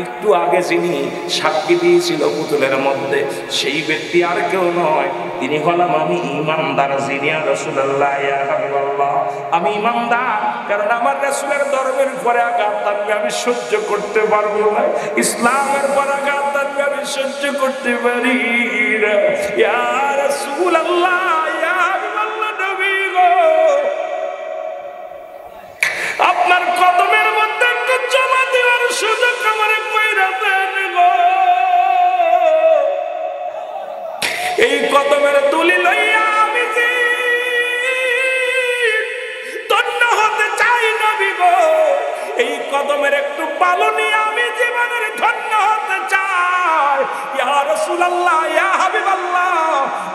একটু আগে যিনি সাক্ষী দিয়েছিল পুতুলের মধ্যে, সেই ব্যক্তি আর কেউ নয়, তিনি হলাম আমি ইমানদার জিন ইয়া রাসূলুল্লাহ ইয়া হাবিবাল্লাহ। আমি ইমানদার, কারণ আমার রাসূলের ধর্মের উপরে আঘাত থাকবে আমি সহ্য করতে পারবো না, ইসলামের উপর আঘাত থাকবে আমি সহ্য করতে পারি না। ইয়া রাসূলুল্লাহ ইয়া হাবিবাল্লাহ, নবী গো, আপনার কদমের মধ্যে একটু জমা দেওয়ার সুযোগ আমারে কইরা দেন গো। এই কদমের তুলি লইয়া আমি যে ধন্য হতে চাই নবী গো, এই কদমের একটু পালো নিয়ে আমি জীবনের ধন্য হতে চাই ইয়া রাসূলুল্লাহ ইয়া হাবিবাল্লাহ।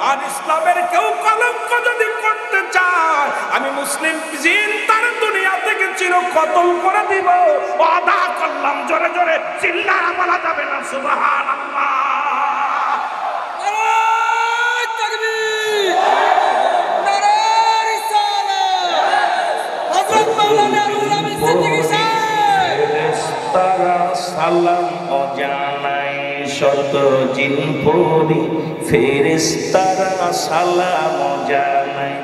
আর ইসলামের কেউ কলঙ্ক যদি করতে চায়, আমি মুসলিম জিন তার দুনিয়া থেকে চির কতল করে দিব। ওয়াদা করলাম, জোরে জোরে চিল্লায়া বলা যাবে না সুবহানাল্লাহ। সালাম ও জানাই শত জিন পরি, ফেরেশতারা সালাম ও জানাই।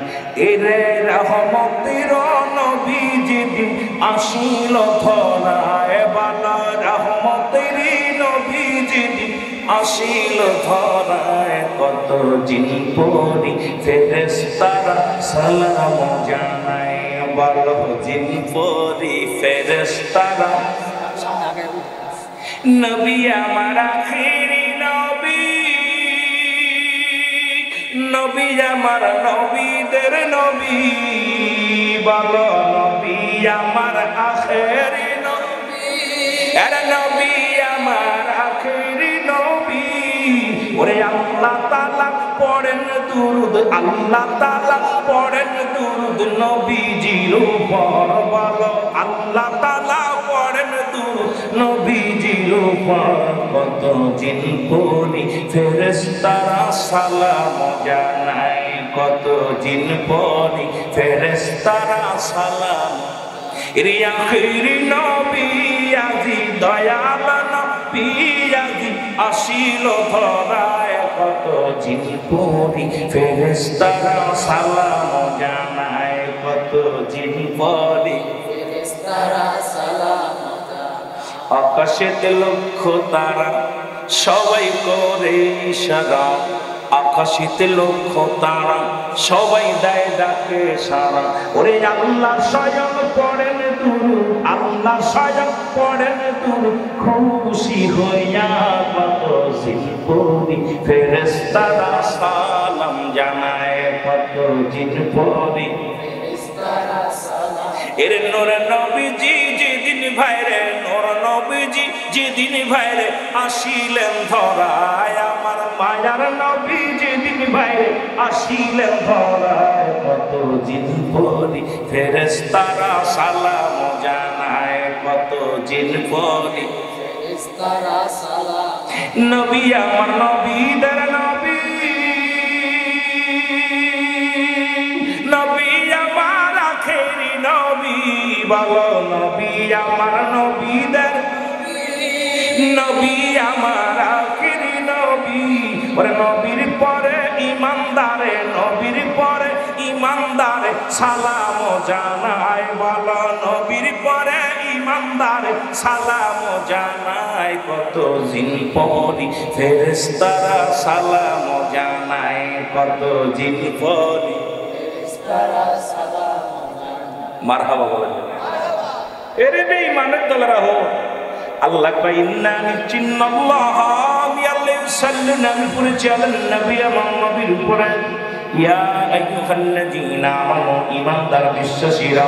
এরে রহমতের নবী যেদিন আসিল ধরায় বালা, রহমতের নবী যেদিন আসিল ধরায়, কত জিন পরি ফেরেশতারা সালাম ও জানাই। বলো জিন পরি ফেরেশতারা, নবী আমার আখেরি নবী, নবী আমার নবীদের নবী। বলো নবী আমার আখেরি নবী, আরে নবী আমার আখেরি নবী। ওরে আল্লাহ তাআলা পড়েন দুরূদ, আল্লাহ তাআলা পড়েন দুরূদ নবীজির উপর। বলো আল্লাহ তাআলা পড়েন দুরূদ নবীজির উপর, কত জিন পরি ফেরেশতারা সালাম জানাই, কত জিন পরি ফেরেশতারা সালাম। রে আখিরি নবী আজি দয়াল নবী আজি আসিল ধরায়, কত জিন পরি ফেরেশতারা সালাম জানায়, কত জিন পরি ফেরেশতারা সালাম। আকাশেতে লক্ষ তারা সবাই করে ইশারা, আকাশেতে লক্ষ তারা সবাই দেয় ডাকে সারা। ওরে আল্লাহ স্বয়ং পড়েন দুরূদ, আল্লাহ স্বয়ং পড়েন দুরূদ, খুশি হইয়া কত জিন পরি ফেরেশতারা সালাম জানায়, কত জিন পরি ফেরেশতারা সালাম। এর নূর নবীজি যেদিন ভাইরে, নূর নবীজি যেদিন ভাইরে আসিলেন ধরায়, আমার মায়ার নবী যেদিন ভাইরে আসিলেন ধরায়, কত জিন পরি ফেরেশতারা সালাম জানায়, কত জিন পরি ফেরেশতারা সালাম। নবী আমার নবীদের নবী, নবী আমার আখেরি নবী। বলো নবী আমার নবীদের নবী, আমার আখেরি নবী। ওরে নবীর পরে ইমানদারে, নবীর পরে ইমানদারে সালাম জানায়। বলো নবীর পরে ইমানদারে সালাম জানায়, কত জিন পরি ফেরেশতারা সালাম জানায় কত জিনফরি মারহাবা বলেন এরে বেঈমানের দলেরা হো আল্লাহ কয় ইন্না নিচিন্নাল্লাহ আল্লাহ সাল্লাল্লাহু আমি পড়েছি আলান নবী আমার নবীর উপরে ইয়া আইয়ুহাল্লাযীনা আমানু ঈমানদার বিশ্বাসীরা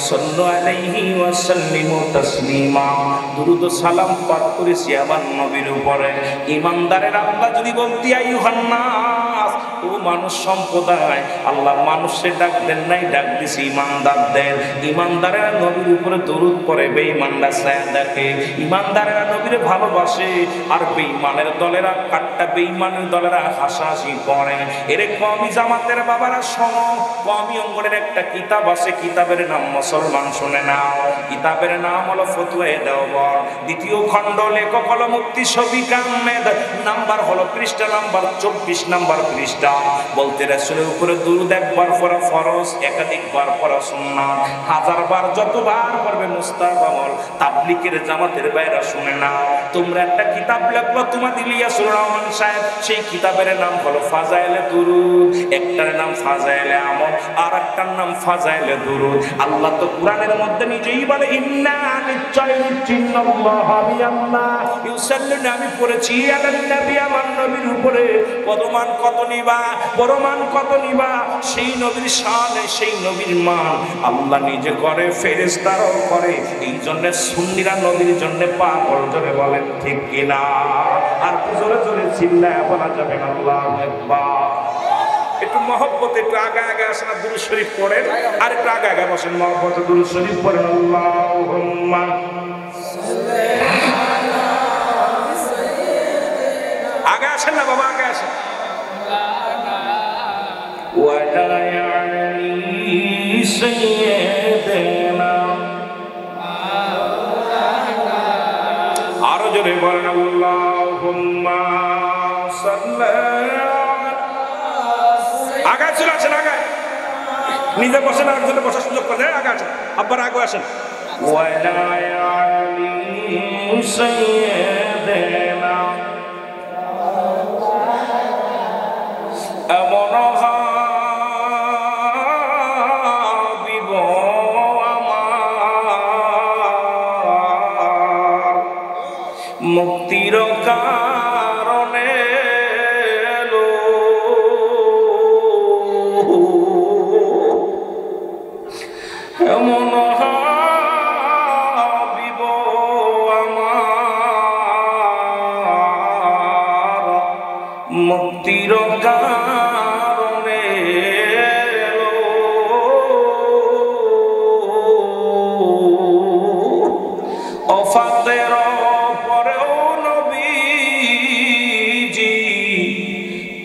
সাল্লু আলাইহি ওয়া সাল্লিমু তাসলিমা দুরূদ ও সালাম পাঠ করেছি আমার নবীর উপরে ঈমানদারের আল্লাহ যদি বলতি আইয়ুহান নাস ও মানুষ সম্প্রদায় আল্লাহ মানুষে ডাক দেন নাই ডাক দিছি ঈমানদারদের ঈমানদারেরা নবীর উপরে দরুদ পড়ে বেঈমানরা ছায়া দেখে ঈমানদারেরা নবীরে ভালোবাসে আর বেঈমানের দলেরা কাট্টা বেঈমানের দলেরা হাসাহাসি করে এরে কওমি জামাতের বাবারা শোনো কওমি অঙ্গনের একটা কিতাব আছে কিতাবের নাম মুসলমান শুনে নাও কিতাবের নাম হলো ফতোয়ায়ে দেওবর দ্বিতীয় খণ্ড লেখক হলো মুফতি শফিক আহমেদ নাম্বার হলো পৃষ্ঠা নাম্বার 24 নাম্বার পৃষ্ঠা বলতে রাসূলের উপরে দুরূদ একবার পড়া ফরজ একাধিকবার পড়া সুন্নাত হাজারবার যতবার পড়বে মুস্তাহাব তাবলীগের জামাতের বাইরা শুনে নাও তোমরা একটা কিতাব লেখলো তোমাদের ইলিয়াসুর রহমান সাহেব সেই কিতাবের নাম হলো ফাজাইলে দুরূদ একটার নাম ফাজাইলে আমল আর একটার নাম ফাজাইলে দুরূদ আল্লাহ তো কোরআনের মধ্যে নিজেই বলে ইন্না নিশ্চয়িন্নাল্লাহ আল্লাহ ইউসাল্লিনা আমি পড়েছি আলান নবী আমার নবীর উপরে পরমান কত নিবা পরমান কত নিবা সেই নবীর শানে সেই নবীর মান আল্লাহ নিজে করে ফেরেশতারাও করে এই জন্য সুন্নিরা নবীর জন্য পাগল জোরে বলেন ঠিক কিনা আর জোরে জোরে চিল্লায় বলা যাবে না আল্লাহু আকবার একটু মহব্বত একটু আগে আগে আসেন দুরূদ শরীফ পড়েন আর একটু আগে আগে বসেন মহব্বতে দুরূদ শরীফ পড়েন আল্লাহুম্মা আগে আসেন না বাবা আগে আসেন ওয়ালা ইয়ালি সাইয়্যিদিনা আরো জোরে বলেন আল্লাহুম্মা সাল্লি আগে চলে আসেন আগে নিজে বসেন আর একজনে বসার সুযোগ করেন আগে আসেন আব্বার আগে আসেন ওয়ালা ইয়ালি সাইয়্যিদিনা এমন হাবিব আমার মুক্তির কারণে এমন হাবিব আমার মুক্তির কারণে অফাতের পরেও নবীজি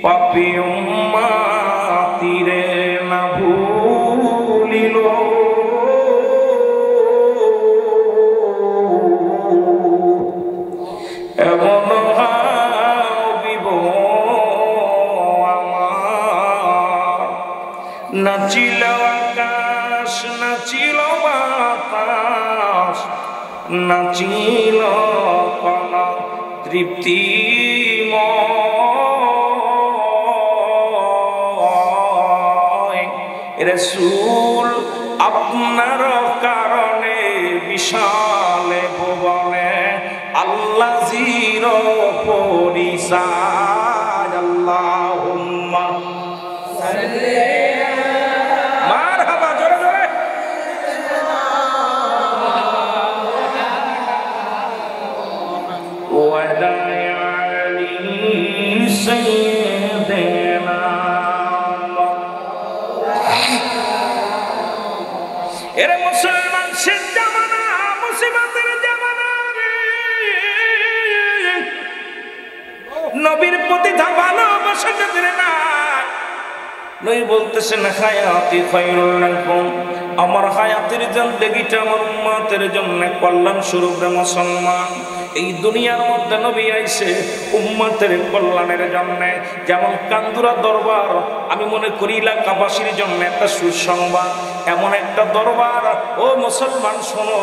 পাপী উম্মতিরে না ভুলিল এমন হাবিব আমার নাচিল আকাশ নাচিল বাতাস নাচিল কোন তৃপ্তিময় রাসূল আপনার কারণে বিশাল ভুবনে আল্লাহ জির পরিসায় আল্লাহুম্মা সাল্লি মারহাবা জোরে জোরে ওয়ালা ইয়ালি সাইয়্যিদিনা এরে মুসলমান সে জামানা মুসিবতের জামানা নবীর প্রতি ভালোবাসা যাদের না নবী বলতেছেন হায়াতি খায়রুল লাকুম আমার হায়াতের জিন্দেগিটা আমার উম্মতের জন্য কল্যাণ স্বরূপ রে মুসলমান এই দুনিয়ার মধ্যে নবী আইছে উম্মতের কল্যাণের জন্য। যেমন কান্দুরা দরবার, আমি মনে করি এলাকাবাসীর জন্য একটা সুসংবাদ, এমন একটা দরবার। ও মুসলমান শোনো,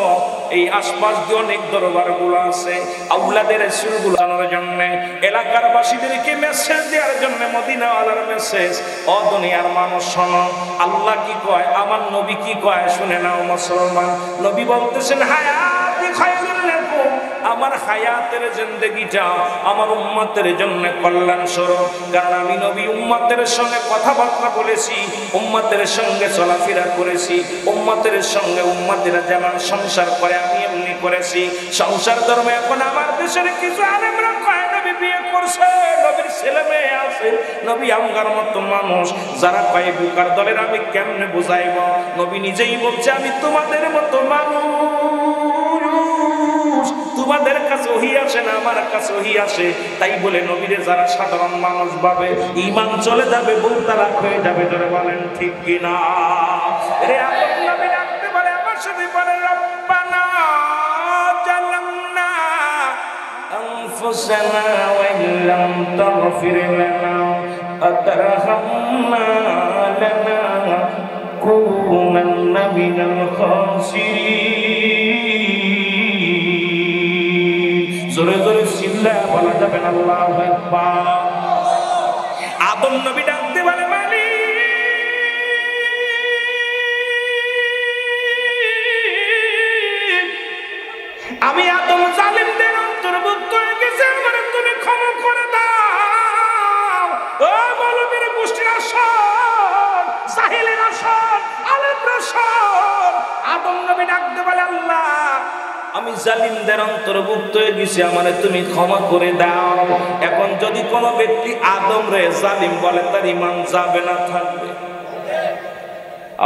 এই আশপাশ দিয়ে অনেক দরবারগুলো আছে আউলাদের রাসূলগুলো জানার জন্য, এলাকার বাসীদেরকে মেসেজ দেওয়ার জন্য, মদিনাওয়ালার মেসেজ। ও দুনিয়ার মানুষ শোনো, আল্লাহ কি কয়, আমার নবী কি কয় শুনে নাও মুসলমান। নবী বলতেছেন হায়াতি খায়রুল লাকুম, আমার হায়াতের জিন্দেগিটা আমার উম্মতের জন্য কল্যাণ স্বরূপ। কারণ আমি নবী উম্মতের সঙ্গে কথাবার্তা বলেছি, উম্মতের সঙ্গে চলাফেরা করেছি, উম্মতের সঙ্গে উম্মতেরা যেমন সংসার করে আমি এমনি করেছি। সংসার ধর্ম এখন আমার দেশের কিছু আলেমরা কয় নবী বিয়ে করছে, নবীর ছেলে মেয়ে আছে, নবী আমগার মতো মানুষ। যারা কয় বুকার দলের, আমি কেমনে বুঝাইব? নবী নিজেই বলছে আমি তোমাদের মতো মানুষ, তোমাদের কাছে ওহী আসে না, আমার কাছে ওহী আসে। তাই বলে নবীরে যারা সাধারণ মানুষ ভাবে, ঈমান চলে যাবে, বউ তালাক হয়ে যাবে। ধরে বলেন ঠিক কিনা? রে আপন নবী ডাকতে বলে, আমার সাথে বলে রব্বানা জালামনা আনফুসানা ওয়া ইল্লাম তাগফির লানা ওয়া তারহামনা লানাকুনান্না মিনাল খাসিরিন। জোরে জোরে চিল্লায়া বলা যাবে না আল্লাহু আকবার। আদম নবী ডাকতে বলে, আমি আদম জালিমদের অন্তর্ভুক্ত হয়ে গেছি, আমার তুমি ক্ষমা করে দাও। ও মৌলবীর গোষ্ঠীর আসন, জাহিলের আসন, আলেমরা আসন। আদম নবী ডাকতে বলে, আল্লাহ আমি জালিমদের অন্তর্ভুক্ত হয়ে গেছি, আমারে তুমি ক্ষমা করে দাও। এখন যদি কোনো ব্যক্তি আদম রে জালিম বলে, তার ঈমান যাবে না থাকবে?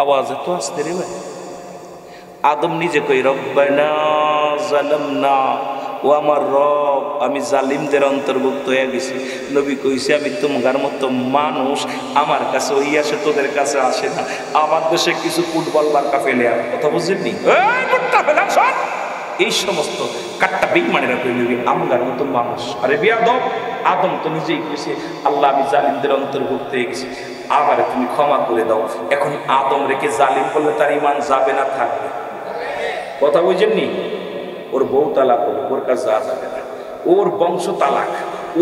আওয়াজ তো আসতে রে ভাই। আদম নিজে কই রব্বানা জালামনা, ও আমার রব আমি জালিমদের অন্তর্ভুক্ত হয়ে গেছি। নবী কইছে আমি তোমার মতো মানুষ, আমার কাছে ওই আসে, তোদের কাছে আসে না। আমার দেশে কিছু ফুটবল বার্তা ফেলে আর কথা বুঝেননি, এই সমস্ত কাট্টা বেঈমানেরা কই নবী আমগার মতো মানুষ। আরে বিয়াদব, আদম তো নিজেই কইছে আল্লাহ আমি জালিমদের অন্তর্ভুক্ত হয়ে গেছি, আমারে তুমি ক্ষমা করে দাও। এখন আদম রেখে জালিম করলে তার ঈমান যাবে না থাকবে? কথা বুঝেননি? ওর বউ তালাক হলো, ওর কাছে যাওয়া যাবে না, ওর বংশ তালাক,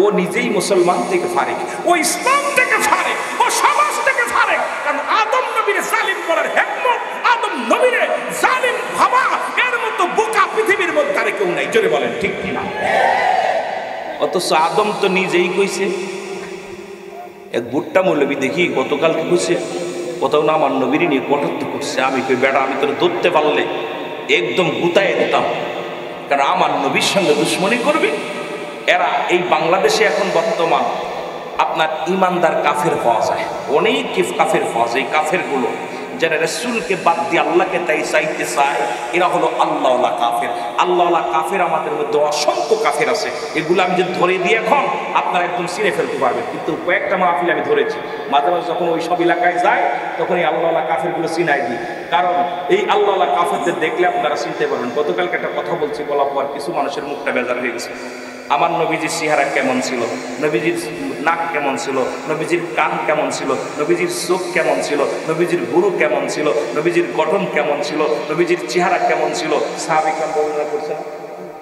ও নিজেই মুসলমান থেকে ফারেক, ও ইসলাম থেকে ফারেক, ও সমাজ থেকে ফারেক। কারণ আদম নবীরে জালিম করার হিকমত, আদম নবীরে জালিম ভাবা, এর মতো বোকা পৃথিবীর মধ্যে আর কেউ নাই। জোরে বলেন ঠিক কিনা? অথচ আদম তো নিজেই কইছে। এক বুট্টা মৌলবী দেখি গতকালকে কইছে, কোথাও না আমার নবীর নিয়ে কটূক্তি করছে। আমি কই বেটা, আমি তোর ধরতে পারলে একদম গুতায় দিতাম, কারণ আমার নবীর সঙ্গে দুশ্মনী করবি। এরা এই বাংলাদেশে এখন বর্তমান আপনার ইমানদার কাফের পাওয়া যায়, অনেক কাফের পাওয়া যায়। এই কাফেরগুলো যারা রাসূলকে বাদ দিয়ে আল্লাহকে তাই চাইতে চায়, এরা হলো আল্লাহওয়ালা কাফের। আল্লাহওয়ালা কাফের আমাদের মধ্যে অসংখ্য কাফের আছে, এগুলো আমি যদি ধরে দিয়ে এখন আপনারা একদম চিনে ফেলতে পারবেন। কিন্তু কয়েকটা মাহফিল আমি ধরেছি, মাঝে মাঝে যখন ওই সব এলাকায় যায় তখন এই আল্লাহওয়ালা কাফেরগুলো চিনাই দিই। কারণ এই আল্লাহওয়ালা কাফেরদের দেখলে আপনারা চিনতে পারবেন। গতকালকে একটা কথা বলছি, বলার পর কিছু মানুষের মুখটা বেজার হয়ে গেছে। আমার নবীজির চেহারা কেমন ছিল, নবীজির নাক কেমন ছিল, নবীজির কান কেমন ছিল, নবীজির চোখ কেমন ছিল, নবীজির গুরু কেমন ছিল, নবীজির গঠন কেমন ছিল, নবীজির চেহারা কেমন ছিল। সাহাবী কেমন বর্ণনা করছেন?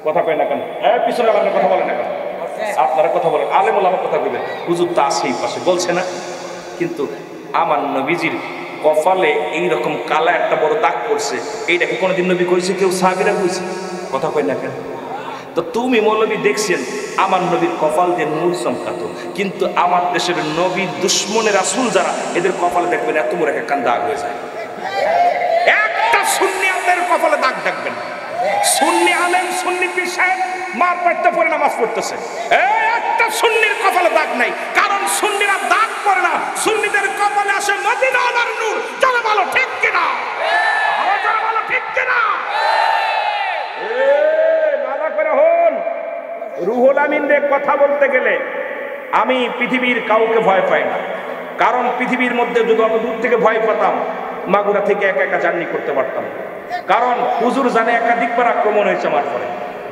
কথা কয় না কেন? পিছনে আপনার কথা বলেন না কেন? আপনারা কথা বলেন, আলেম ওলামার কথা বলবেন, হুজুর তা সেই পাশে বলছে না। কিন্তু আমার নবীজির কপালে এইরকম কালা একটা বড় দাগ পড়ছে, এইটাকে কোনোদিন নবী কইছে? কেউ সাহাবীরা কইছে? কথা কয় না কেন? তো তুমি মৌলবী দেখছেন আমার নবীর কপাল দিয়ে নূর চমকাতো, কিন্তু আমার দেশের নবীর দুশ্মনের রাসূল যারা, এদের কপালে দেখবেন এত বড় একটা দাগ হয়ে যায়। একটা সুন্নি আলেমের কপালে দাগ দেখবেন, সুন্নি আলেম সুন্নি পীর সাহেব মার পড়তে পড়ে নামাজ পড়তেছে, একটা সুন্নির কপালে দাগ নাই। কারণ সুন্নিরা দাগ পড়ে না, সুন্নিদের কপালে আসে মদিনার নূর। চলে বলো ঠিক কিনা? চলে বলো ঠিক কিনা? রুহুল আমিনদের কথা বলতে গেলে আমি পৃথিবীর কাউকে ভয় পাই না। কারণ পৃথিবীর মধ্যে যদি অত দূর থেকে ভয় পেতাম, মাগুরা থেকে একা একা জার্নি করতে পারতাম। কারণ হুজুর জানে একাধিকবার আক্রমণ হয়েছে আমার পরে,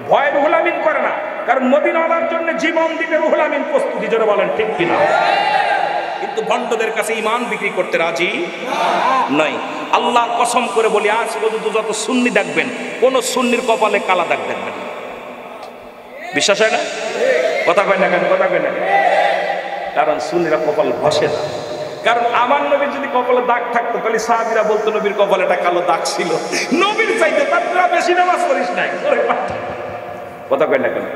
ভয় রুহুল আমিন করে না, কারণ মদিনাওয়ালার জন্য জীবন দিতে রুহুল আমিন প্রস্তুতি, জোরে বলেন ঠিক কিনা। কিন্তু ভণ্ডদের কাছে ঈমান বিক্রি করতে রাজি নাই। আল্লাহ কসম করে বলি, আজ পর্যন্ত যত সুন্নি দেখবেন, কোন সুন্নির কপালে কালা দাগ দেখবেন না। বিশ্বাস হয় না? কথা কয় না কেন? কথা কয় না কেন? কারণ সুন্নিরা কপাল ঘষে না। কারণ আমার নবীর যদি কপালে দাগ থাকতো, তাহলে সাহাবীরা বলতো নবীর কপালে একটা কালো দাগ ছিল। নবীর চাইতে তোরা বেশি নামাজ পড়িস নাই। কথা কয় না কেন?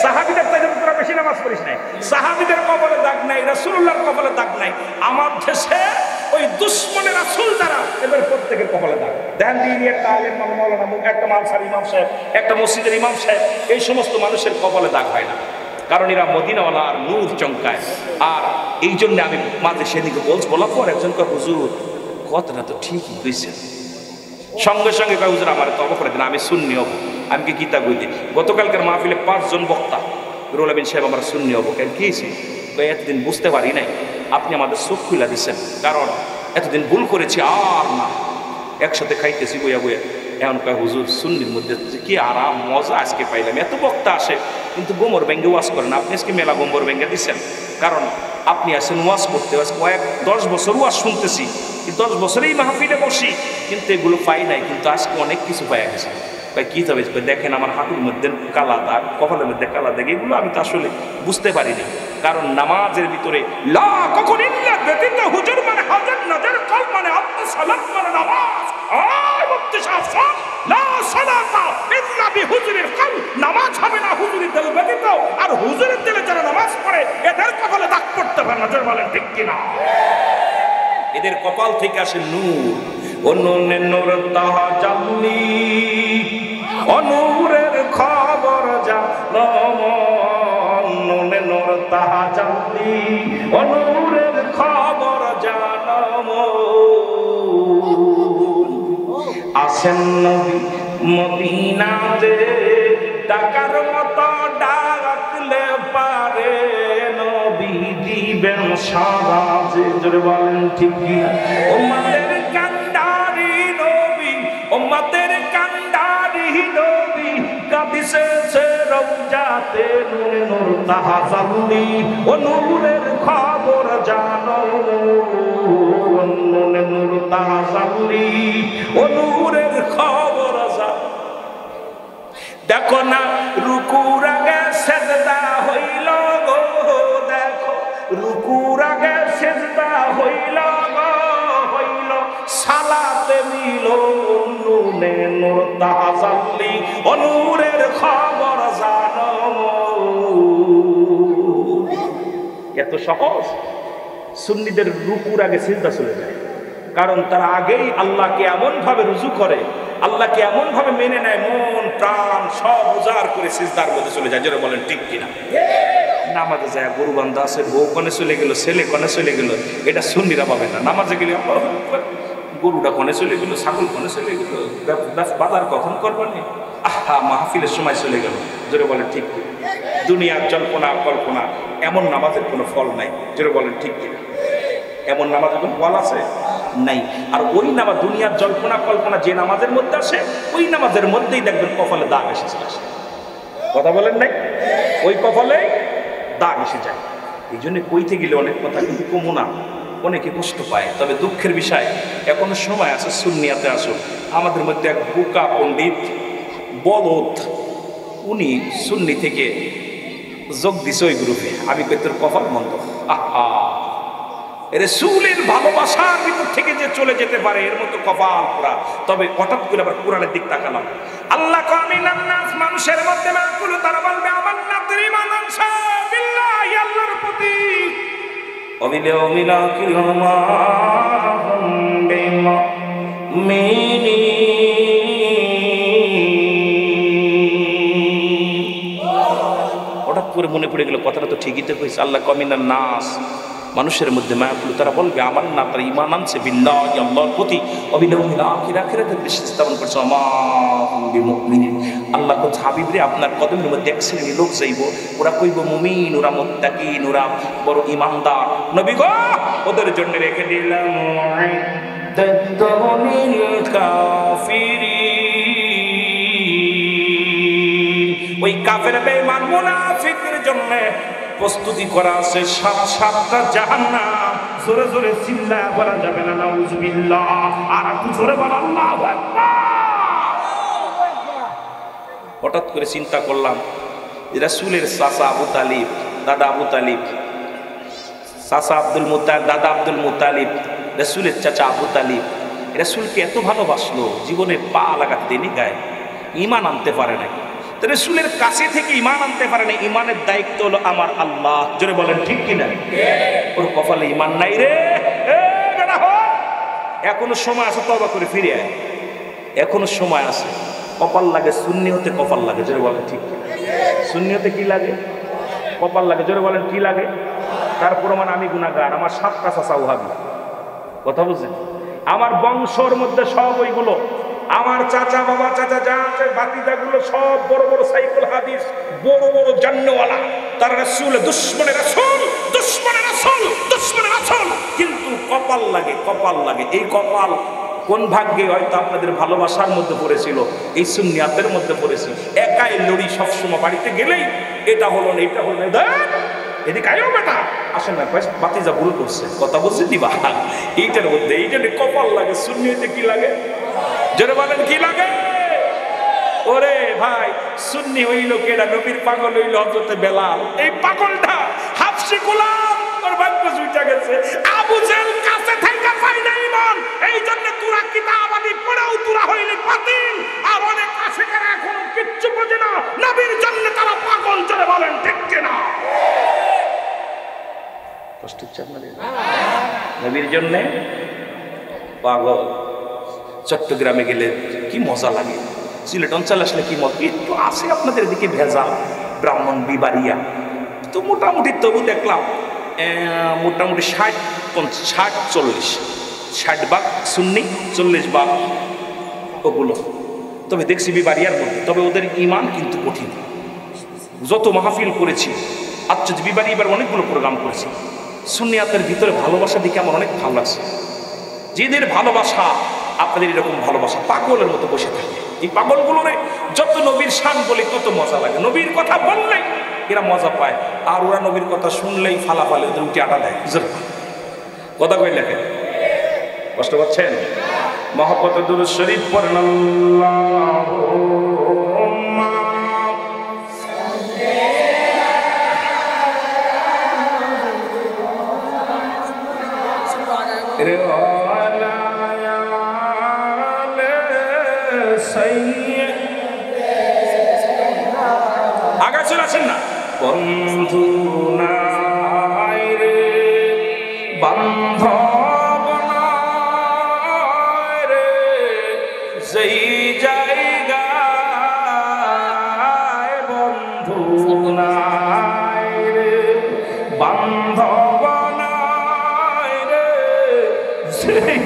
সাহাবীদের চাইতে তোরা বেশি নামাজ পড়িস নাই। সাহাবীদের কপালে দাগ নাই, রাসূলুল্লাহর কপালে দাগ নাই। আমার দেশে ওই দুশ্মনের রাসূল যারা, এদের প্রত্যেকের কপালে দাগ। দেখেন দিনই একটা আলেম মাওলানা, একটা মানসার ইমাম সাহেব, একটা মসজিদের ইমাম সাহেব, এই সমস্ত মানুষের কপালে দাগ হয় না, কারণ এরা মদিনাওয়ালা আর নূর চমকায়। আর এই জন্য আমি মাঝে সেদিকে বলার পর একজন কয়, হুজুর কথাটা তো ঠিকই কইছেন। সঙ্গে সঙ্গে কয়, হুজুর আমার তবা করে দিন, আমি সুন্নি হব। আমি কি কিতাব বই দিই। গতকালকার মাহফিলে 5 জন বক্তা, রুহুল আমিন সাহেব আমরা সুন্নি হব। কেন কি হয়েছে? এতদিন বুঝতে পারি নাই, আপনি আমাদের চোখ খুলে দিচ্ছেন, কারণ এতদিন ভুল করেছি, আর না একসাথে খাইতেছি বইয়া বইয়া। এখন কয়, হুজুর সুন্নির মধ্যে কি আরাম মজা আজকে পাইলাম। এত বক্তা আসে কিন্তু গোমর ব্যাঙ্গে ওয়াজ করেন, আপনি আজকে মেলা গোমর ব্যাঙ্গে দিচ্ছেন, কারণ আপনি আসেন ওয়াজ করতে। 10 বছর ওয়াজ শুনতেছি, 10 বছরেই মাহফিলে বসি, কিন্তু এগুলো পাই নাই। কিন্তু আজকে অনেক কিছু পাই গেছে। ভাই কি তবে দেখেন আমার হাঁটুর মধ্যে কালা দাগ, কপালের মধ্যে কালা দাগ, এগুলো আমি তো আসলে বুঝতে পারিনি। কারণ নামাজের ভিতরে লা কখন ইল্লা ব্যতীত হুজুর মানে হাজার নজর কল মানে আত্মসালাত মানে নামাজ। আয় মুত্তাশাফ লা সালাতা ইল্লা বিহুজুরিল কল, নামাজ হবে না হুজুরি দিল ব্যতীত। আর হুজুরের দিলে যারা নামাজ পড়ে এদের কপালে দাগ পড়তে পারে না, জোরে বলেন ঠিক কিনা। এদের কপাল থেকে আসে নূর। অন্যে নূর তাহা জানলি, অনূরের খবর জানো, অন্যে নূর তাহা জানলি, অনূরের খবর জানো। আসেন নবী মদিনাতে, ডাকার মতো ডাকলে পারে নবী দিবেন সারা। জোরে বলেন ঠিক কি। উম্মতের কান্ডারি নবী, উম্মতের কান্ডারি নবী, কাঁদিছে রওজাতে নূরে নূর তাহা জানলি, ও নূরের খবর জানো, নূরে নূর তাহা জানলি, ও নূরের খবর জানো। দেখো না রুকুর আগে সেজদা হইল গো, দেখো রুকুর আগে সেজদা হইল গো, হইল সালাতে মিল, নূরে নূর তাহা জানলি, ও নূরের খবর জানো। এত সহজ। সুন্নিদের রুকুর আগে সিজদা চলে যায়, কারণ তারা আগেই আল্লাহকে এমন ভাবে রুজু করে, আল্লাহকে এমন ভাবে মেনে নেয়, মন প্রাণ সব উজাড় করে সিজদার মধ্যে চলে যায়। জোরে বলেন ঠিক কিনা। নামাজে যায় গরু বান্ধা আছে, বউ কনে চলে গেল, ছেলে কনে চলে গেল, এটা সুন্নিরা পাবে না। নামাজে গেলে গরুটা কনে চলে গেল, ছাগল কনে চলে গেল, বাজার কখন করবেন, আহা মাহফিলের সময় চলে গেল। জোরে বলেন ঠিক কিনা। দুনিয়ার জল্পনা কল্পনা, এমন নামাজের কোনো ফল নাই। জোরে বলেন ঠিক কিনা। এমন নামাজের কোনো ফল আছে নাই। আর ওই নামাজ দুনিয়ার জল্পনা কল্পনা যে নামাজের মধ্যে আসে, ওই নামাজের মধ্যেই দেখবেন কপালে দাগ এসেছে। কথা বলেন নাই? ওই কপালে দাগ এসে যায়। এই জন্য কইতে গেলে অনেক কথা কিন্তু কমো না, অনেকে কষ্ট পায়। তবে দুঃখের বিষয়, এখনো সময় আছে, সুন্নিয়াতে আসো। আমাদের মধ্যে এক বুকা পণ্ডিত বলদ, উনি সুন্নি থেকে যোগ দিছে ওই গ্রুপে। আমি কই তোর কপাল মন্দ। আহা, রাসূলের ভালোবাসার ভিতর থেকে যে চলে যেতে পারে, এর মতো কপাল পুরা। তবে হঠাৎ করে আবার কোরআনের দিক তাকালাম, আল্লাহ কামিনান নাস, মানুষের মধ্যে মাকুল, তারা বলবে আমান্না ঈমান বিল্লাহি, আল্লাহর প্রতি, অবিলে অমিলা কিলমা বিমুমিনি। হঠাৎ করে মনে পড়ে গেল, কথাটা তো ঠিকই তো কইছে। আল্লাহ কামিনান নাস, মানুষের মধ্যে মায়াকুল, তারা বলবে আমার না, তারা ঈমান আনছে বিল্লাহি, আল্লাহর প্রতি, অবিল আখিরাতের বিশ্বাস স্থাপন করছে। আমাহুম বিমুমিনিন। আল্লাহ কইছে হাবিব রে, আপনার কদমের মধ্যে এক শ্রেণীর লোক যাইব, ওরা কইব মুমিন, ওরা মুত্তাকিন, ওরা বড় ঈমানদার। নবী গো, ওদের জন্য রেখে দিলাম মুআদ্দাতুল কাফিরিন। কাফের বেঈমান মুনাফিকদের জন্য প্রস্তুতি করা আছে 7টা জাহান্নাম। জোরে জোরে চিল্লায়া বলা যাবে না নাউজুবিল্লাহ? আর একটু জোরে বল আল্লাহু আকবার। হঠাৎ করে চিন্তা করলাম, রাসূলের চাচা আবু তালিব, দাদা আবু তালিব, চাচা আব্দুল মুত্তালিব, দাদা আব্দুল মুত্তালিব, রাসূলের চাচা আবু তালিব রাসূলকে এত ভালোবাসলো, জীবনে পা লাগাতে দেনি গায়ে, ঈমান আনতে পারে না। তো রাসূলের কাছে থেকে ঈমান আনতে পারে না। ঈমানের দায়িত্ব হলো আমার আল্লাহ। জোরে বলেন ঠিক কিনা? ওর কপালে ঈমান নাই রে। এখনো সময় আছে, তওবা করে ফিরে আয়, এখনো সময় আছে। কপাল লাগে, সুন্নি হতে কপাল লাগে। জোরে বলেন ঠিক কিনা? সুন্নি হতে কি লাগে? কপাল লাগে। জোরে বলেন কি লাগে? তার প্রমাণ আমি গুনাহগার, আমার 7টা চাচা ওহাবি। কথা বুঝছেন? আমার বংশর মধ্যে সব ওইগুলো, আমার চাচা বাবা চাচা যা আছে বাতিদাগুলো সব বড় বড় সাইকুল হাদিস, বড় বড় জান্নওয়ালা। তার রাসূল দুশমনের রাসূল, দুশমনের রাসূল, দুশমনের রাসূল। কিন্তু কপাল লাগে, কপাল লাগে। এই কপাল কোন ভাগ্যে হয়তো আপনাদের ভালোবাসার মধ্যে পড়েছিল, এই সুন্নিয়াতের মধ্যে পড়েছিল। একাই লড়ি সবসময়, বাড়িতে গেলেই এটা হলো না, এটা হলো না, এদিকে আয়ো বেটা, আসেন না, বাতিজা ভুল করছে, কথা বলছে দিবা। এইটার মধ্যে এইটার কপাল লাগে। সুন্নিতে কি লাগে? জোরে বলেন কি লাগে? ওরে ভাই, সুন্নি হইল কেডা? নবীর পাগল হইল হযরতে বেলাল। এই পাগলটা হাফসি গোলাম, তোর ভাগ্য জুইটা গেছে। আবু জেল কাছে থাইকা পাই না ঈমান, এই জন্য তুরা কিতাবাদি পড়াও তুরা হইলি বাতিল। আর অনেক আশিকেরা এখনো কিচ্ছু বোঝে না, নবীর জন্য তারা পাগল। জোরে বলেন ঠিক কিনা? কষ্ট হচ্ছে আপনাদের? নবীর জন্য পাগল। চট্টগ্রামে গেলে কি মজা লাগে, সিলেট অঞ্চল আসলে কি মজা। একটু আসে আপনাদের দিকে ভেজা, ব্রাহ্মণ বিবাড়িয়া তো মোটামুটি তবু দেখলাম মোটামুটি 60 ভাগ সুন্নি, 40 ভাগ ওগুলো। তবে দেখছি বিবাড়িয়ার মধ্যে, তবে ওদের ঈমান কিন্তু কঠিন। যত মাহফিল করেছি, আচ্ছা বিবাড়ি এবার অনেকগুলো প্রোগ্রাম করেছি, সুন্নিয়াতের ভিতরে ভালোবাসা দিকে আমার অনেক ভালো লাগছে। যেদের ভালোবাসা, আপনাদের এরকম ভালোবাসা, পাগলের মতো বসে থাকে। এই পাগলগুলোরে যত নবীর শান বলি তত মজা লাগে। নবীর কথা বললেই এরা মজা পায়, আর ওরা নবীর কথা শুনলেই ফালাফালে ওদের উঠে আটা দেয়। কথা কই লেখে? কষ্ট পাচ্ছেন? মহব্বতে দুরূদ শরীফ পড়েন। আল্লাহুম্মা আগা চলে আসেন না। বন্ধু নাই রে, বান্ধব নাই রে, যেই জায়গায় বন্ধু নাই রে, বান্ধব নাই রে, সেই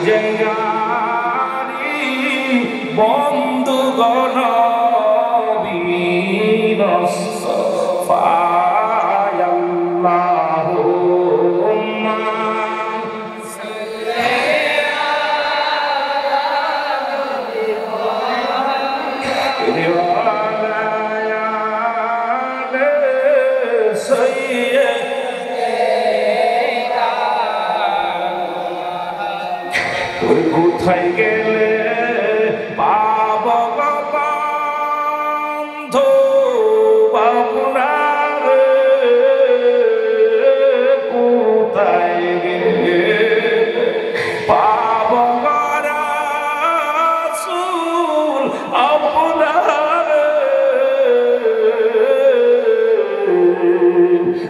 জায়গারি বন্ধুগণ কোথায় গেলে পাব বন্ধু আপনার, কোথায় গেলে পাব রাসূল আপনার,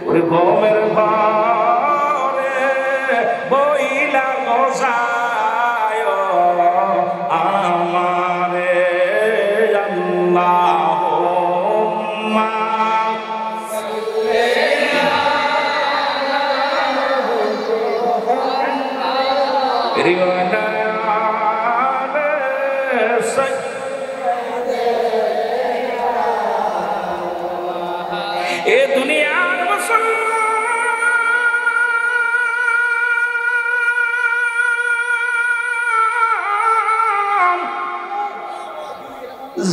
ওই গমের ভারে বইলা গজা আমারে আল্লাহুম্মা এ দুনিয়ার মুসলমান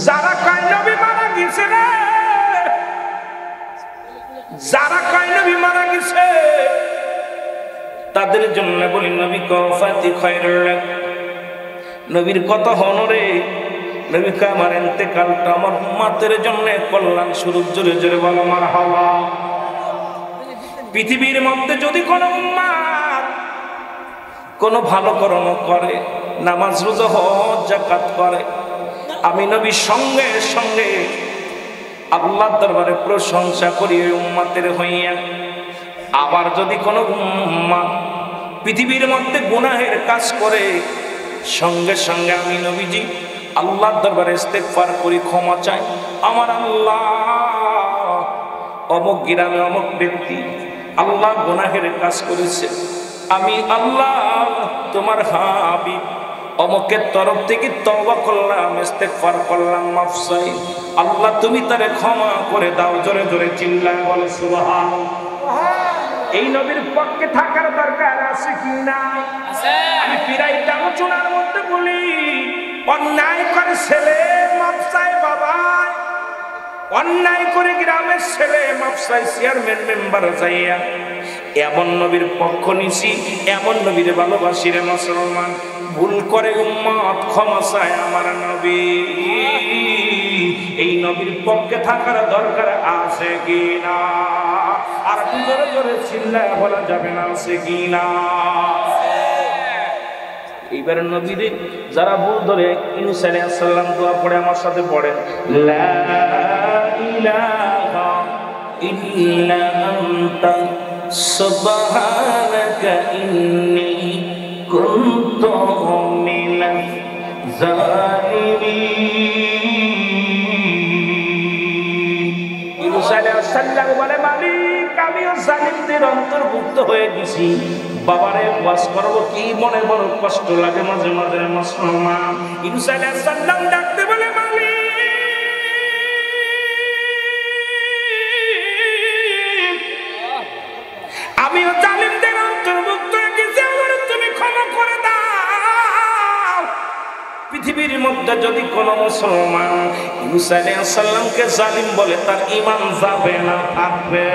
যারা কয় নবী মারা গেছে রে, যারা কয় নবী মারা গেছে তাদের জন্য বলি নবী কওফাতি খায়রুল লাক, নবীর কথা হলো রে, নবী কা আমার ইন্তেকালটা আমার উম্মতের জন্য কল্যাণ স্বরূপ। জোরে জোরে বলো মারহাবা। পৃথিবীর মধ্যে যদি কোনো উম্মত কোনো ভালো কর্ম করে, নামাজ রোজা হজ যাকাত করে, আমি নবী সঙ্গে সঙ্গে আল্লাহর দরবারে প্রশংসা করি ওই উম্মতের হইয়া। আবার যদি কোনো উম্মত পৃথিবীর মধ্যে গুনাহের কাজ করে, সঙ্গে সঙ্গে আমি নবীজি আল্লাহর দরবারে ইস্তেগফার করি, ক্ষমা চাই। আমার আল্লাহ, অমুক গ্রামে অমুক ব্যক্তি আল্লাহ গুনাহের কাজ করেছে, আমি আল্লাহ তোমার হাবিব অমুকের তরফ থেকে তওবা করলাম, ইস্তেগফার করলাম, মাফ চাই। আল্লাহ তুমি তারে ক্ষমা করে দাও। জোরে জোরে চিল্লায় বলো সুবহানাল্লাহ। এই নবীর পক্ষে থাকার দরকার আছে কি নাই? আমি পিরাইটা আলোচনার মধ্যে বলি, অন্যায় করে ছেলে মাফ চায় বাবা, অন্যায় করে গ্রামের ছেলে মাফ চায় চেয়ারম্যান মেম্বার যাইয়া। এমন নবীর পক্ষ নিছি, এমন নবীর ভালোবাসি রে মুসলমান। ভুল করে উম্মত ক্ষমা চায় আমার নবী। এই নবীর পক্ষে থাকার দরকার আছে কি না? আর জোরে জোরে চিল্লায় বলা যাবে না আছে কি না? এইবার নবীরে যারা ভুল ধরে ইউনূস আলাইহিস সালাম দোয়া পড়ে আমার সাথে পড়েন, লা ইলাহা ইল্লা আনতা সুবহানাকা ইন্নী কুনতু মিনাজ জালিমিন। ইউনূস আলাইহিস সালাম বলে, মালিক আমিও জালিমদের অন্তর্ভুক্ত হয়ে গেছি। বাবারে ওয়াজ করবো কি, মনে বড় কষ্ট লাগে মাঝে মাঝে মুসলমান। ইউনূস আলাইহিস সালাম ডাকতে বলে, মালিক আমিও জালিমদের অন্তর্ভুক্ত হয়ে গেছি, আমার তুমি ক্ষমা করে দাও। পৃথিবীর মধ্যে যদি কোনো মুসলমান ইউনূস আলাইহিস সালামকে জালিম বলে, তার ঈমান যাবে না থাকবে।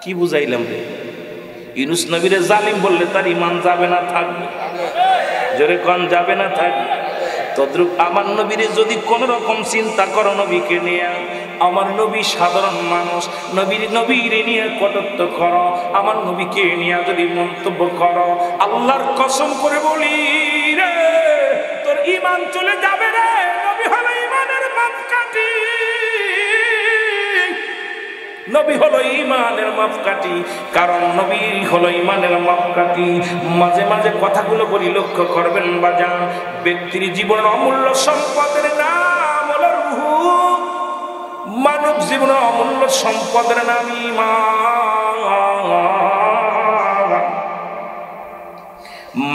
কি বুঝাইলাম রে? ইউনূস নবীরে জালিম বললে তার ঈমান যাবে না থাকবে? জোরে কোন যাবে না থাকবে? তদ্রূপ আমার নবীরে যদি কোন রকম চিন্তা করো নবীকে নিয়ে, আমার নবী সাধারণ মানুষ, নবীরে নিয়ে কটূক্ত করো, আমার নবীকে নিয়ে যদি মন্তব্য করো, আল্লাহর কসম করে বলি রে, তোর ঈমান চলে যাবে রে। নবী হলো ঈমানের মাপকাঠি, নবী হলো ঈমানের মাপকাঠি, কারণ নবী হলো ঈমানের মাপকাঠি। মাঝে মাঝে কথাগুলো বলি, লক্ষ্য করবেন বাজান। ব্যক্তির জীবনের অমূল্য সম্পদের নাম হলো রূহ। মানব জীবনের অমূল্য সম্পদের নাম ঈমান।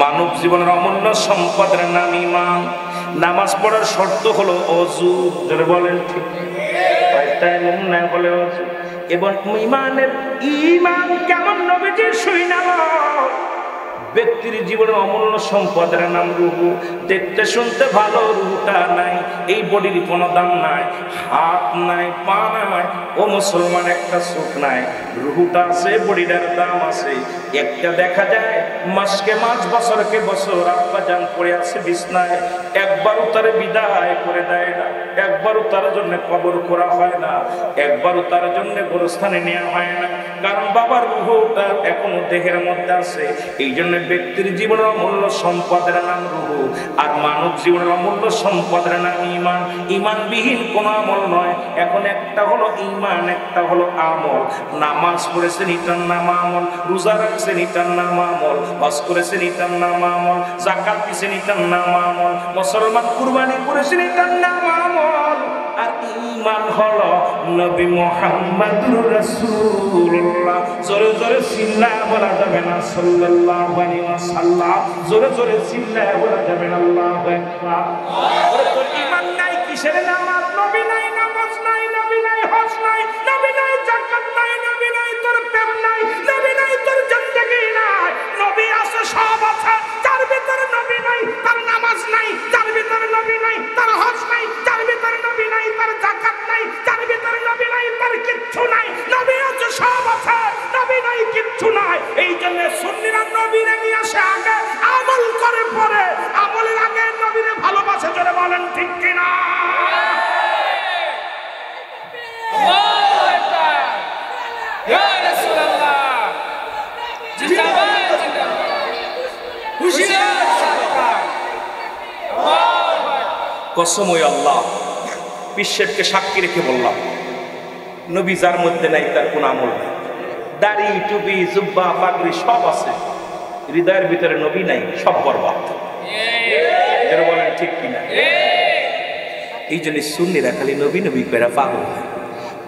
মানব জীবনের অমূল্য সম্পদের নাম ঈমান। নামাজ পড়ার শর্ত হলো ওযু। যারা বলেন ঠিক, তাই না বলে ওযু। এবং ঈমান কেমন নবীজি শুনাল, ব্যক্তির জীবনের অমূল্য সম্পদের নাম রূহ। দেখতে শুনতে ভালো, রূহটা নাই, এই বডির কোনো দাম নাই, হাত নাই, পা নাই, ও মুসলমান একটা চোখ নাই, রূহটা আছে, বডিটার দাম আছে। একটা দেখা যায় মাসকে মাস, বছরকে বছর আব্বা জান পড়ে আছে বিছনায়, একবারও তারে বিদায় করে দেয় না, একবারও তার জন্য কবর করা হয় না, একবারও তার জন্য গোরস্থানে নেওয়া হয় না, কারণ বাবার রূহটা এখনো দেহের মধ্যে আছে। এই জন্য ব্যক্তির জীবনের অমূল্য সম্পদের নাম রূহ, আর মানব জীবনের অমূল্য সম্পদের নাম ঈমান। ঈমানবিহীন কোনো আমল নয়। এখন একটা হলো ঈমান, একটা হলো আমল। নামাজ পড়েছেন এটার নাম আমল, রোজা রাখছেন এটার নাম আমল, হজ করেছেন এটার নাম আমল, যাকাত দিয়েছেন এটার নাম আমল, মুসলমান কুরবানি করেছেন এটার নাম আমল। আর ঈমান হলো নবী মুহাম্মদুর রাসূলুল্লাহ। জোরে জোরে চিল্লায় বলা যাবে না সাল্লাল্লাহু আলাইহি ওয়াসাল্লাম? জোরে জোরে চিল্লায় বলা যাবে না আল্লাহু আকবার? ওরে তোর ঈমান নাই, কিসের নামাজ? নবী নাই, নামাজ নাই, নবী নাই, হজ নাই, নবী নাই, যাকাত নাই, নবী নাই, তোর প্রেম নাই, নবী নাই, তোর জিন্দেগি নাই। নবী আছে, সব আছে, যার ভিতরে নবী নাই তার নামাজ নাই, যার ভিতরে নবীরে নিয়ে সে আগে আমল করে, পরে আমলের আগে নবীরে ভালোবাসে। জোরে বলেন ঠিক কিনা? কসমই আল্লাহ, বিশ্বেরকে সাক্ষী রেখে বললাম, নবী যার মধ্যে নাই তার কোন আমল নাই। দাড়ি, টুপি, জুব্বা, পাগড়ি সব আছে, হৃদয়ের ভিতরে নবী নাই, সব বরবাদ। বলেন ঠিক কিনা? এই জন্য সুন্নিরা খালি নবী নবী করে পাগল হয়।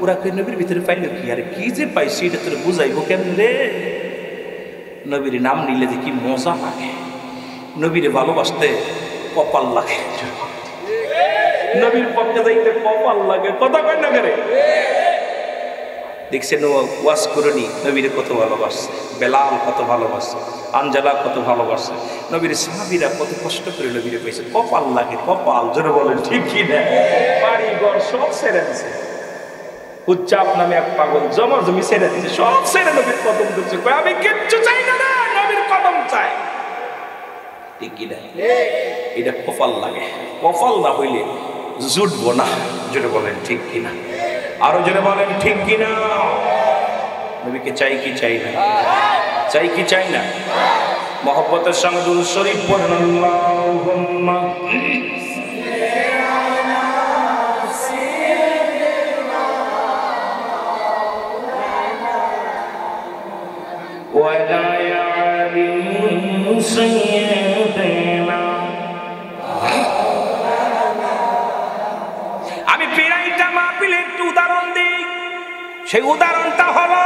ওরা কই নবীর ভিতরে পাইল কি, আরে কি যে পাইছি এটা তোর বুঝাইবো কেমন রে? নবীর নাম নিলে যে কি মজা লাগে, নবীরে ভালোবাসতে কপাল লাগে, নবীর পক্ষে যাইতে কপাল লাগে। কথা কয় না করে? দেখছেন ওয়াজ করনি নবীরে কত ভালোবাসছে, বেলাল কত ভালোবাসছে, আনজালা কত ভালোবাসছে, নবীর সাহাবীরা কত কষ্ট করে নবীরে পেয়েছে। কপাল লাগে, কপাল। জোরে বলেন ঠিক কি না? বাড়ি ঘর সব ছেড়ে দিছে, উচ্চাপ নামে এক পাগল জমা জমি ছেড়ে দিছে, সব ছেড়ে নবীর কদম ধরছে। আমি কিচ্ছু চাই না, নবীর কদম চাই। ঠিক কি না? এটা কপাল লাগে। কপাল না হইলে জুটবো না। জোরে বলেন ঠিক কিনা? আরো জোরে বলেন ঠিক কিনা? নবীকে চাই কি চাই না? চাই কি চাই না? মহব্বতের সঙ্গে দুরূদ শরীফ পড়েন। আল্লাহুম্মা ওয়ালা আলি সাইয়্যিদিনা। আমি পিরাইটা মাহফিলে একটু উদাহরণ দিই। সেই উদাহরণটা হলো,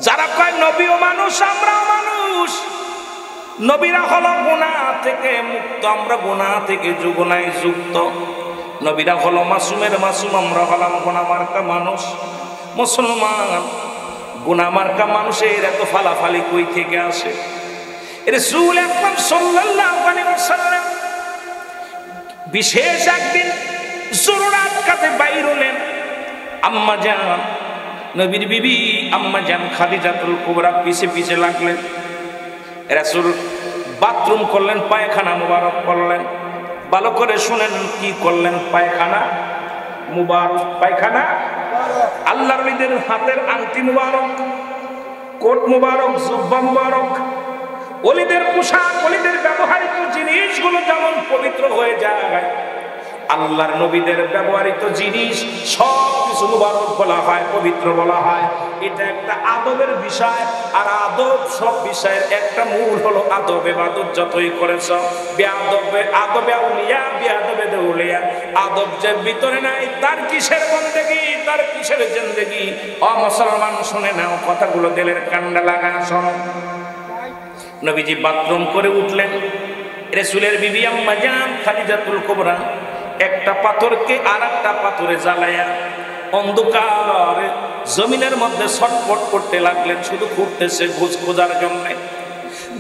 যারা কয় নবীও মানুষ, আমরাও মানুষ। নবীরা হলো গুনাহ থেকে মুক্ত, আমরা গুনাহ থেকে যুগনায় যুক্ত। নবীরা হলো মাসুমের মাসুম, আমরা হলাম গুনাহ মার্কা মানুষ। মুসলমান গুনাহ মার্কা মানুষের এত ফালাফালি কই থেকে আসে? রাসূল আকরাম সাল্লাল্লাহু আলাইহি ওয়াসাল্লাম বিশেষ একদিন জরুরাত কাজে বাইর হলেন। আম্মা জান, নবীর বিবি আম্মা জান খাদিজাতুল কুবরা পিছে পিছে লাগলেন। রাসূল বাথরুম করলেন, পায়খানা মুবারক করলেন। ভালো করে শুনেন কি করলেন? পায়খানা মুবারক। পায়খানা আল্লাহর ওলিদের হাতের আংটি মুবারক, কোট মুবারক, জুব্বা মুবারক, ওলিদের পোশাক, ওলিদের ব্যবহৃত জিনিসগুলো যেমন পবিত্র হয়ে যায়, আল্লাহর নবীদের ব্যবহৃত জিনিস সব কিছু মুবারক বলা হয়, পবিত্র বলা হয়। এটা একটা আদবের বিষয়। আর আদব সব বিষয়ের একটা মূল হলো আদব। ইবাদত যতই করেছ, বেআদবে আদবে আউলিয়া, বেআদবে দেউলিয়া। আদব যে ভিতরে নাই, তার কিসের বন্দেগি, তার কিসের জিন্দেগি? ও মুসলমান, শুনে নাও কথাগুলো, দিলের কান্ডা লাগায় শোনো। নবীজি বাথরুম করে উঠলেন। রাসূলের বিবি আম্মা জান খাদিজাতুল কুবরা একটা পাথরকে আর একটা পাথরে জ্বালায়া অন্ধকার জমিনের মধ্যে ছটফট করতে লাগলেন। শুধু ঘুরতেছে ঘুষ খোঁজার জন্য।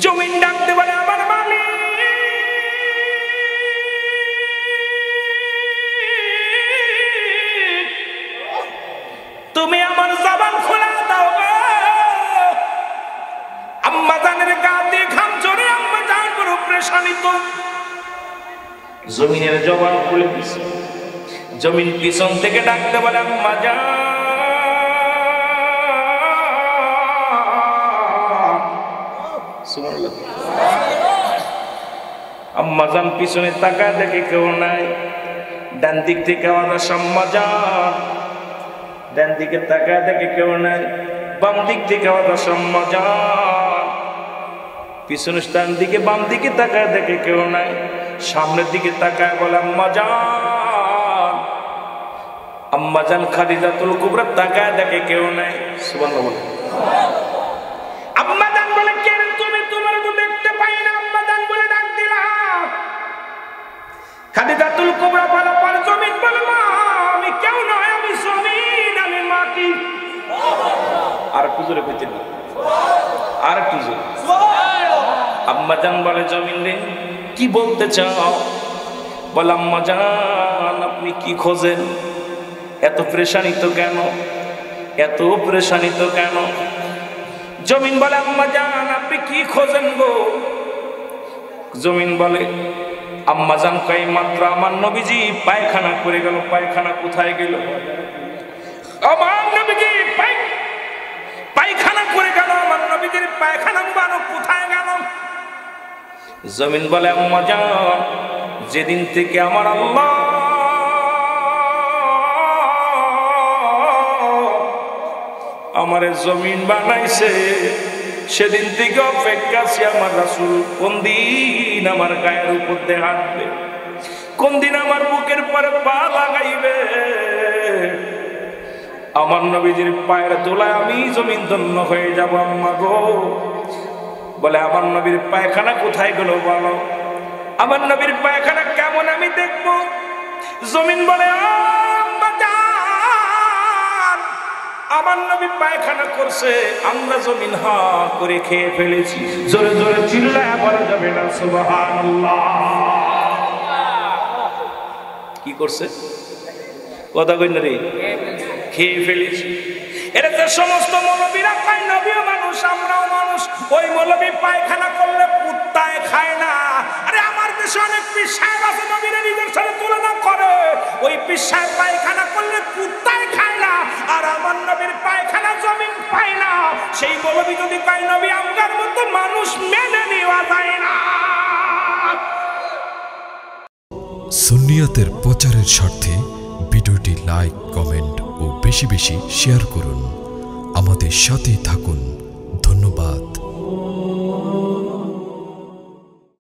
জমিন ডাকতে বলে, আমার মালিক, তুমি আমার জবান খোলা দাও। আম্মা জানের গা দিয়ে ঘাম ঝরে, আম্মা জান বড় পেরেশানিত। জমিনের জবান খুলে দিছে। জমিন পিছন থেকে ডাকতে বলে, আম্মা জান, সুবহানাল্লাহ। আম্মা জান পিছনে তাকায়, দেখে কেউ নাই। ডান দিক থেকে আওয়াজ আসে, আম্মা জান। ডান দিকে তাকায়, দেখে কেউ নাই। বাম দিক থেকে আওয়াজ আসে, আম্মা জান। পিছনে ডান দিকে বাম দিকে তাকায়, দেখে কেউ নাই। সামনের দিকে তাকায় বলে, আম্মা জান। আম্মা জান খাদিজাতুল কুবরা তাকায়, দেখে কেউ নাই। সুবহানাল্লাহ। আম্মা জান বলে, কেন তুমি? তোমার তো দেখতে পাই না। আম্মা জান বলে ডাক দিলাম। খাদিজাতুল কুবরা বলে, পর জমিন বলে, মা আমি কেউ নয়, আমি জমিন, আমি মাটি। আর একটু জোরে কইতে দিন, আর একটু জোরে। আম্মা জান বলে, জমিন রে কি বলতে চাও? বলে, আম্মা জান আপনি কি খোঁজেন? এত পেরেশানিত কেন? এত পেরেশানিত কেন? জমিন বলে আম্মা জান আপনি কি খোঁজেন গো? জমিন বলে আম্মা জান কই মাত্র আমার নবীজি পায়খানা করে গেল। পায়খানা কোথায় গেল? আমার নবীজি পায়খানা করে গেল। আমার নবীজির পায়খানা মুবারক কোথায় গেল? জমিন বলে আম্মা জান যেদিন থেকে আমার আল্লাহ আমারে জমিন বানাইছে সেদিন থেকে অপেক্ষা আছি আমার রাসূল কোন দিন আমার গায়ের উপর দিয়ে হাঁটবে, কোন দিন আমার বুকের পরে পা লাগাইবে। আমার নবীজির পায়ের তোলায় আমি জমিন ধন্য হয়ে যাব আম্মা গো। বলে আমার নবীর পায়খানা কোথায় গেল বলো? আমার নবীর পায়খানা কেমন আমি দেখবো? জমিন বলে আম্মা জান আমার নবী পায়খানা করছে, আমরা জমিন হা করে খেয়ে ফেলেছি। জোরে জোরে চিল্লায় বলা যাবে না সুবহানাল্লাহ। কি করছে? কথা কই না রে? খেয়ে ফেলেছি। এটা যে সমস্ত মৌলবীরা খায়, নবীও মানুষ আমরাও মানুষ। ওই মৌলবী পায়খানা করলে কুত্তায় খায় না। আরে আমার দেশে অনেক পীর সাহেব আছে নবীর নিজের সাথে তুলনা করে। ওই পীর সাহেব পায়খানা করলে কুত্তায় খায় না, আর আমার নবীর পায়খানা জমিন পায় না। সেই মৌলবী যদি কয় নবী আমরার মতো মানুষ, মেনে নেওয়া যায় না। সুন্নিয়তের প্রচারের স্বার্থে ভিডিওটি লাইক, কমেন্ট ও বেশি বেশি শেয়ার করুন। আমাদের সাথেই থাকুন।